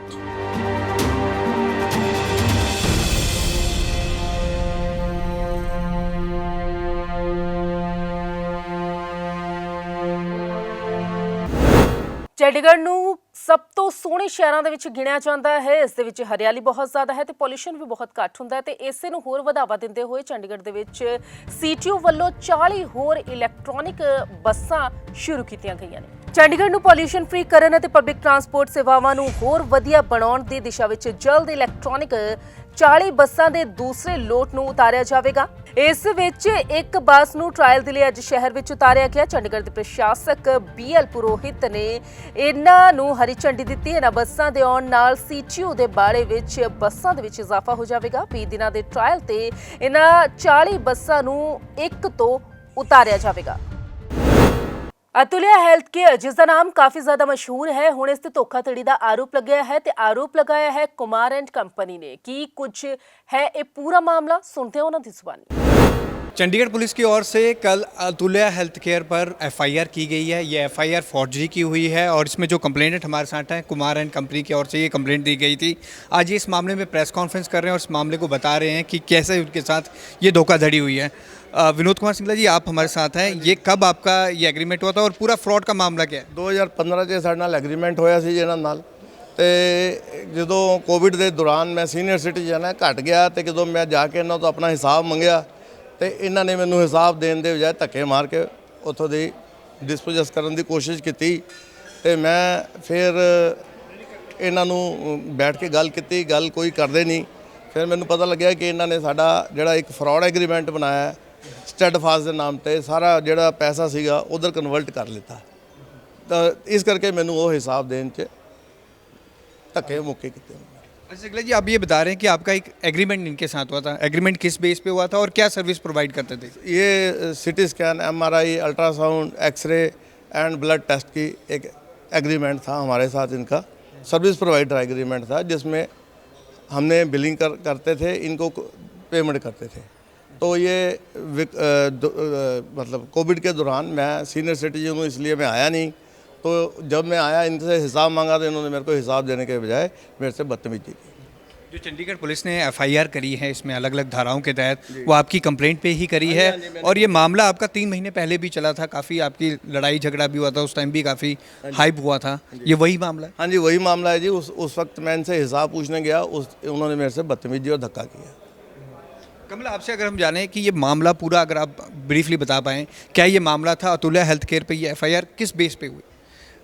ਚੰਡੀਗੜ੍ਹ ਨੂੰ ਸਭ ਤੋਂ ਸੋਹਣੇ ਸ਼ਹਿਰਾਂ ਦੇ ਵਿੱਚ ਗਿਣਿਆ ਜਾਂਦਾ ਹੈ। ਇਸ ਦੇ ਵਿੱਚ ਹਰਿਆਲੀ ਬਹੁਤ ਜ਼ਿਆਦਾ ਹੈ ਤੇ ਪੋਲੂਸ਼ਨ ਵੀ ਬਹੁਤ ਘੱਟ ਹੁੰਦਾ ਹੈ ਤੇ ਇਸੇ ਨੂੰ ਹੋਰ ਵਧਾਵਾ ਦਿੰਦੇ ਹੋਏ ਚੰਡੀਗੜ੍ਹ ਦੇ ਵਿੱਚ ਸੀਟੀਓ ਵੱਲੋਂ 40 ਹੋਰ ਇਲੈਕਟ੍ਰੋਨਿਕ ਬੱਸਾਂ ਸ਼ੁਰੂ ਕੀਤੀਆਂ ਗਈਆਂ ਨੇ। ਚੰਡੀਗੜ੍ਹ ਨੂੰ ਪੋਲੂਸ਼ਨ ਫ੍ਰੀ ਕਰਨ ਅਤੇ ਪਬਲਿਕ ਟਰਾਂਸਪੋਰਟ ਸੇਵਾਵਾਂ ਨੂੰ ਹੋਰ ਵਧੀਆ ਬਣਾਉਣ ਦੀ ਦਿਸ਼ਾ ਵਿੱਚ ਜਲਦ ਇਲੈਕਟ੍ਰੋਨਿਕ 40 ਬੱਸਾਂ ਦੇ ਦੂਸਰੇ ਲੋਟ ਨੂੰ ਉਤਾਰਿਆ ਜਾਵੇਗਾ। ਇਸ ਵਿੱਚ ਇੱਕ ਬੱਸ ਨੂੰ ਟ੍ਰਾਇਲ ਦੇ ਲਈ ਅੱਜ ਸ਼ਹਿਰ ਵਿੱਚ ਉਤਾਰਿਆ ਗਿਆ। ਚੰਡੀਗੜ੍ਹ ਦੇ ਪ੍ਰਸ਼ਾਸਕ BL ਪੁਰੋਹਿਤ ਨੇ ਇਹਨਾਂ ਨੂੰ ਹਰੀ ਝੰਡੀ ਦਿੱਤੀ। ਇਹਨਾਂ ਬੱਸਾਂ ਦੇ ਆਉਣ ਨਾਲ ਸੀਟੀਓ ਦੇ ਬਾੜੇ ਵਿੱਚ ਬੱਸਾਂ ਦੇ ਵਿੱਚ ਇਜ਼ਾਫਾ ਹੋ ਜਾਵੇਗਾ। 20 ਦਿਨਾਂ ਦੇ ਟ੍ਰਾਇਲ ਤੇ ਇਹਨਾਂ 40 ਬੱਸਾਂ ਨੂੰ ਇੱਕ ਤੋਂ ਉਤਾਰਿਆ ਜਾਵੇਗਾ। अतुल्या हेल्थ केयर जिसका नाम काफी ज्यादा मशहूर है, हुण इस ते धोखाधड़ी का आरोप लगया है ते आरोप लगाया है कुमार एंड कंपनी ने। की कुछ है ये पूरा मामला, सुनते हैं उन्होंने जुबानी। चंडीगढ़ पुलिस की ओर से कल अतुल्या हेल्थ केयर पर FIR की गई है। ये FIR फॉर्जरी की हुई है और इसमें जो कंप्लेंट हमारे साथ है कुमार एंड कंपनी की ओर से ये कंप्लेंट दी गई थी। आज ये इस मामले में प्रेस कॉन्फ्रेंस कर रहे हैं और इस मामले को बता रहे हैं कि कैसे उनके साथ ये धोखाधड़ी हुई है। विनोद कुमार सिंगला जी, आप हमारे साथ हैं। ये कब आपका ये एग्रीमेंट हुआ था और पूरा फ्रॉड का मामला क्या है? 2015 'ਚ ਸਾਡੇ ਨਾਲ ਐਗਰੀਮੈਂਟ ਹੋਇਆ ਸੀ ਇਹਨਾਂ ਨਾਲ, ਤੇ ਜਦੋਂ ਕੋਵਿਡ ਦੇ ਦੌਰਾਨ ਮੈਂ ਸੀਨੀਅਰ ਸਿਟੀਜ਼ਨ ਹੈ, ਘਟ ਗਿਆ ਤੇ ਜਦੋਂ ਮੈਂ ਜਾ ਕੇ ਇਹਨਾਂ ਤੋਂ ਆਪਣਾ ਹਿਸਾਬ ਮੰਗਿਆ ਤੇ ਇਹਨਾਂ ਨੇ ਮੈਨੂੰ ਹਿਸਾਬ ਦੇਣ ਦੇ ਬਜਾਏ ਧੱਕੇ ਮਾਰ ਕੇ ਉੱਥੋਂ ਦੀ ਡਿਸਪੋਜ਼ਸ ਕਰਨ ਦੀ ਕੋਸ਼ਿਸ਼ ਕੀਤੀ। ਤੇ ਮੈਂ ਫਿਰ ਇਹਨਾਂ ਨੂੰ ਬੈਠ ਕੇ ਗੱਲ ਕੀਤੀ, ਗੱਲ ਕੋਈ ਕਰਦੇ ਨਹੀਂ। ਫਿਰ ਮੈਨੂੰ ਪਤਾ ਲੱਗਿਆ ਕਿ ਇਹਨਾਂ ਨੇ ਸਾਡਾ ਜਿਹੜਾ ਇੱਕ ਫਰਾਡ ਐਗਰੀਮੈਂਟ ਬਣਾਇਆ ਸਟੈਡਫਾਸਟ ਦੇ ਨਾਮ ਤੇ, ਸਾਰਾ ਜਿਹੜਾ ਪੈਸਾ ਸੀਗਾ ਉਧਰ ਕਨਵਰਟ ਕਰ ਲਿੱਤਾ। ਤਾਂ ਇਸ ਕਰਕੇ ਮੈਨੂੰ ਉਹ ਹਿਸਾਬ देने 'ਚ ਧੱਕੇ ਮੁੱਕੇ ਕੀਤੇ। अच्छा सिंगला जी, आप ये बता रहे हैं कि आपका एक एग्रीमेंट इनके साथ हुआ था। एग्रीमेंट किस बेस पे हुआ था और क्या सर्विस प्रोवाइड करते थे? ये CT scan, MRI, ultrasound, x-ray and blood test की एक एग्रीमेंट था हमारे साथ। इनका सर्विस प्रोवाइडर एग्रीमेंट था जिसमें हमने बिलिंग करते थे, इनको पेमेंट करते थे। तो ये मतलब कोविड के दौरान मैं सीनियर सिटीजन हूँ इसलिए मैं आया नहीं। तो जब मैं आया इनसे हिसाब मांगा तो इन्होंने मेरे को हिसाब देने के बजाय मेरे से बदतमीजी की। जो चंडीगढ़ पुलिस ने FIR करी है इसमें अलग अलग धाराओं के तहत, वो आपकी कंप्लेंट पे ही करी है और ये मामला आपका 3 महीने पहले भी चला था। काफ़ी आपकी लड़ाई झगड़ा भी हुआ था, उस टाइम भी काफ़ी हाइप हुआ था। ये वही मामला है? हाँ जी, वही मामला है जी। उस वक्त मैं इनसे हिसाब पूछने गया, उन्होंने मेरे से बदतमीजी और धक्का किया। कमला, आपसे अगर हम जानें कि ये मामला पूरा अगर आप ब्रीफली बता पाएँ, क्या ये मामला था अतुल्या हेल्थ केयर पे, ये FIR किस बेस पे हुई?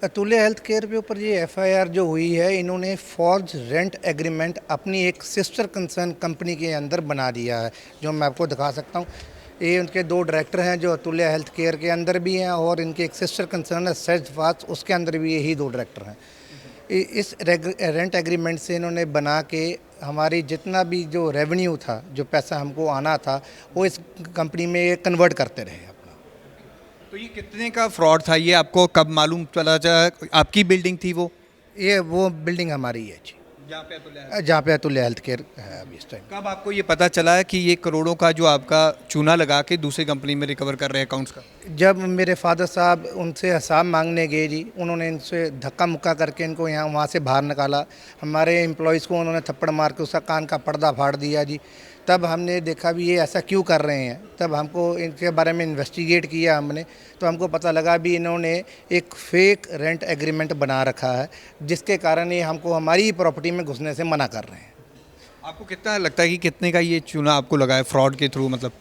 अतुल्या हेल्थ केयर के ऊपर ये FIR जो हुई है, इन्होंने फॉर्ज रेंट एग्रीमेंट अपनी एक सिस्टर कंसर्न कंपनी के अंदर बना दिया है, जो मैं आपको दिखा सकता हूँ। ये उनके 2 डायरेक्टर हैं जो अतुल्या हेल्थ केयर के अंदर भी हैं और इनके एक सिस्टर कंसर्न है स्टेडफास्ट, उसके अंदर भी यही 2 डायरेक्टर हैं। इस रेंट एग्रीमेंट से इन्होंने बना के हमारी जितना भी जो रेवेन्यू था, जो पैसा हमको आना था, वो इस कंपनी में कन्वर्ट करते रहे अपना। तो ये कितने का फ्रॉड था, ये आपको कब मालूम चला? आपकी बिल्डिंग थी वो बिल्डिंग हमारी है जी, जहाँ पे अतुल्या हेल्थ केयर है अभी इस टाइम। कब आपको ये पता चला है कि ये करोड़ों का जो आपका चूना लगा के दूसरी कंपनी में रिकवर कर रहे हैं अकाउंट्स का? जब मेरे फादर साहब उनसे हिसाब मांगने गए जी, उन्होंने इनसे धक्का मुक्का करके इनको यहाँ वहाँ से बाहर निकाला। हमारे एम्प्लॉयज़ को उन्होंने थप्पड़ मार के उसका कान का पर्दा फाड़ दिया जी। तब हमने देखा भी ये ऐसा क्यों कर रहे हैं। तब हमको इनके बारे में इन्वेस्टिगेट किया हमने, तो हमको पता लगा भी इन्होंने एक फेक रेंट एग्रीमेंट बना रखा है, जिसके कारण ये हमको हमारी प्रॉपर्टी में घुसने से मना कर रहे हैं। आपको कितना लगता है कि कितने का ये चूना आपको लगा है फ्रॉड के थ्रू? मतलब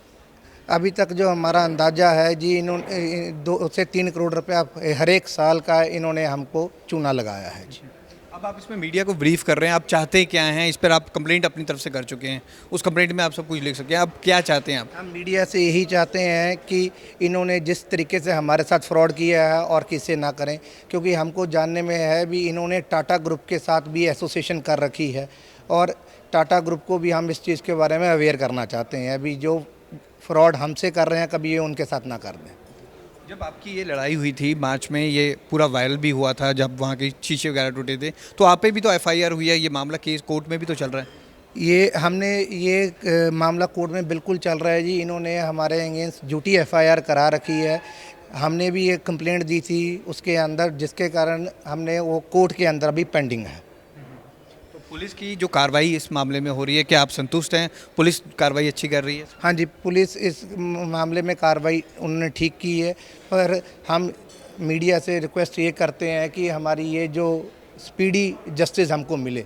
अभी तक जो हमारा अंदाज़ा है जी, इन्होंने 2 से 3 करोड़ रुपया हर एक साल का इन्होंने हमको चूना लगाया है जी। अब आप इसमें मीडिया को ब्रीफ कर रहे हैं, आप चाहते क्या हैं, इस पर आप कंप्लेंट अपनी तरफ से कर चुके हैं, उस कंप्लेंट में आप सब कुछ लिख सकते हैं, अब क्या चाहते हैं आप? हम मीडिया से यही चाहते हैं कि इन्होंने जिस तरीके से हमारे साथ फ्रॉड किया है और किसी ना करें, क्योंकि हमको जानने में है भी इन्होंने टाटा ग्रुप के साथ भी एसोसिएशन कर रखी है और टाटा ग्रुप को भी हम इस चीज़ के बारे में अवेयर करना चाहते हैं। अभी जो फ्रॉड हमसे कर रहे हैं कभी ये उनके साथ ना कर दें। जब आपकी ये लड़ाई हुई थी मार्च में, ये पूरा वायरल भी हुआ था जब वहाँ के शीशे वगैरह टूटे थे, तो आप पे भी तो एफआईआर हुई है, ये मामला केस कोर्ट में भी तो चल रहा है। ये मामला कोर्ट में बिल्कुल चल रहा है जी। इन्होंने हमारे अगेंस्ट झूठी एफआईआर करा रखी है। हमने भी एक कंप्लेंट दी थी उसके अंदर, जिसके कारण हमने वो कोर्ट के अंदर अभी पेंडिंग है। तो पुलिस की जो कार्रवाई इस मामले में हो रही है, क्या आप संतुष्ट हैं? पुलिस कार्रवाई अच्छी कर रही है? हाँ जी, पुलिस इस मामले में कार्रवाई उन्होंने ठीक की है, पर हम मीडिया से रिक्वेस्ट ये करते हैं कि हमारी ये जो स्पीडी जस्टिस हमको मिले।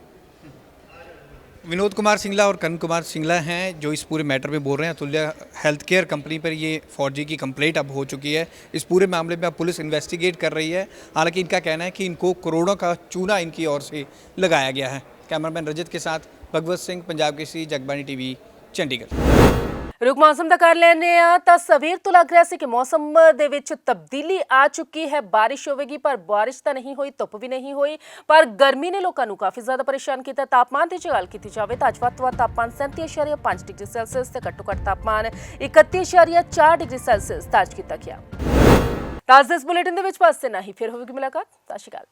विनोद कुमार सिंगला और करण कुमार सिंगला हैं जो इस पूरे मैटर में बोल रहे हैं। अतुल्या हेल्थ केयर कंपनी पर ये फर्जी की कंप्लेंट अब हो चुकी है। इस पूरे मामले में अब पुलिस इन्वेस्टिगेट कर रही है। हालांकि इनका कहना है कि इनको करोड़ों का चूना इनकी ओर से लगाया गया है। कैमरामैन रजत के साथ भगवत सिंह, पंजाब केसरी, जगबानी टीवी, चंडीगढ़। रुख मौसम ਦਾ ਕਰ ਲੈਨੇ ਆ ਤਾਂ ਸਵੇਰ ਤੋਂ ਲੱਗ ਰਿਹਾ ਸੀ ਕਿ ਮੌਸਮ ਦੇ ਵਿੱਚ ਤਬਦੀਲੀ ਆ ਚੁੱਕੀ ਹੈ। ਬਾਰਿਸ਼ ਹੋਵੇਗੀ ਪਰ ਬਾਰਿਸ਼ ਤਾਂ ਨਹੀਂ ਹੋਈ, ਧੁੱਪ ਵੀ ਨਹੀਂ ਹੋਈ, ਪਰ ਗਰਮੀ ਨੇ ਲੋਕਾਂ ਨੂੰ ਕਾਫੀ ਜ਼ਿਆਦਾ ਪਰੇਸ਼ਾਨ ਕੀਤਾ। ਤਾਪਮਾਨ ਦੀ ਗੱਲ ਕੀਤੀ ਜਾਵੇ ਤਾਂ ਅੱਜ ਵੱਧ ਤੋਂ ਵੱਧ ਤਾਪਮਾਨ 37.5 ਡਿਗਰੀ ਸੈਲਸੀਅਸ ਤੇ ਘੱਟੋ ਘੱਟ ਤਾਪਮਾਨ 31.4 ਡਿਗਰੀ ਸੈਲਸੀਅਸ ਦਰਜ ਕੀਤਾ ਗਿਆ। ਤਾਂ ਇਸ ਬੁਲੇਟਿਨ ਦੇ ਵਿੱਚ ਬਸ ਇੰਨਾ ਹੀ, ਫਿਰ ਹੋਵੇਗੀ ਮੁਲਾਕਾਤ। ਸਤਿ ਸ਼੍ਰੀ ਅਕਾਲ।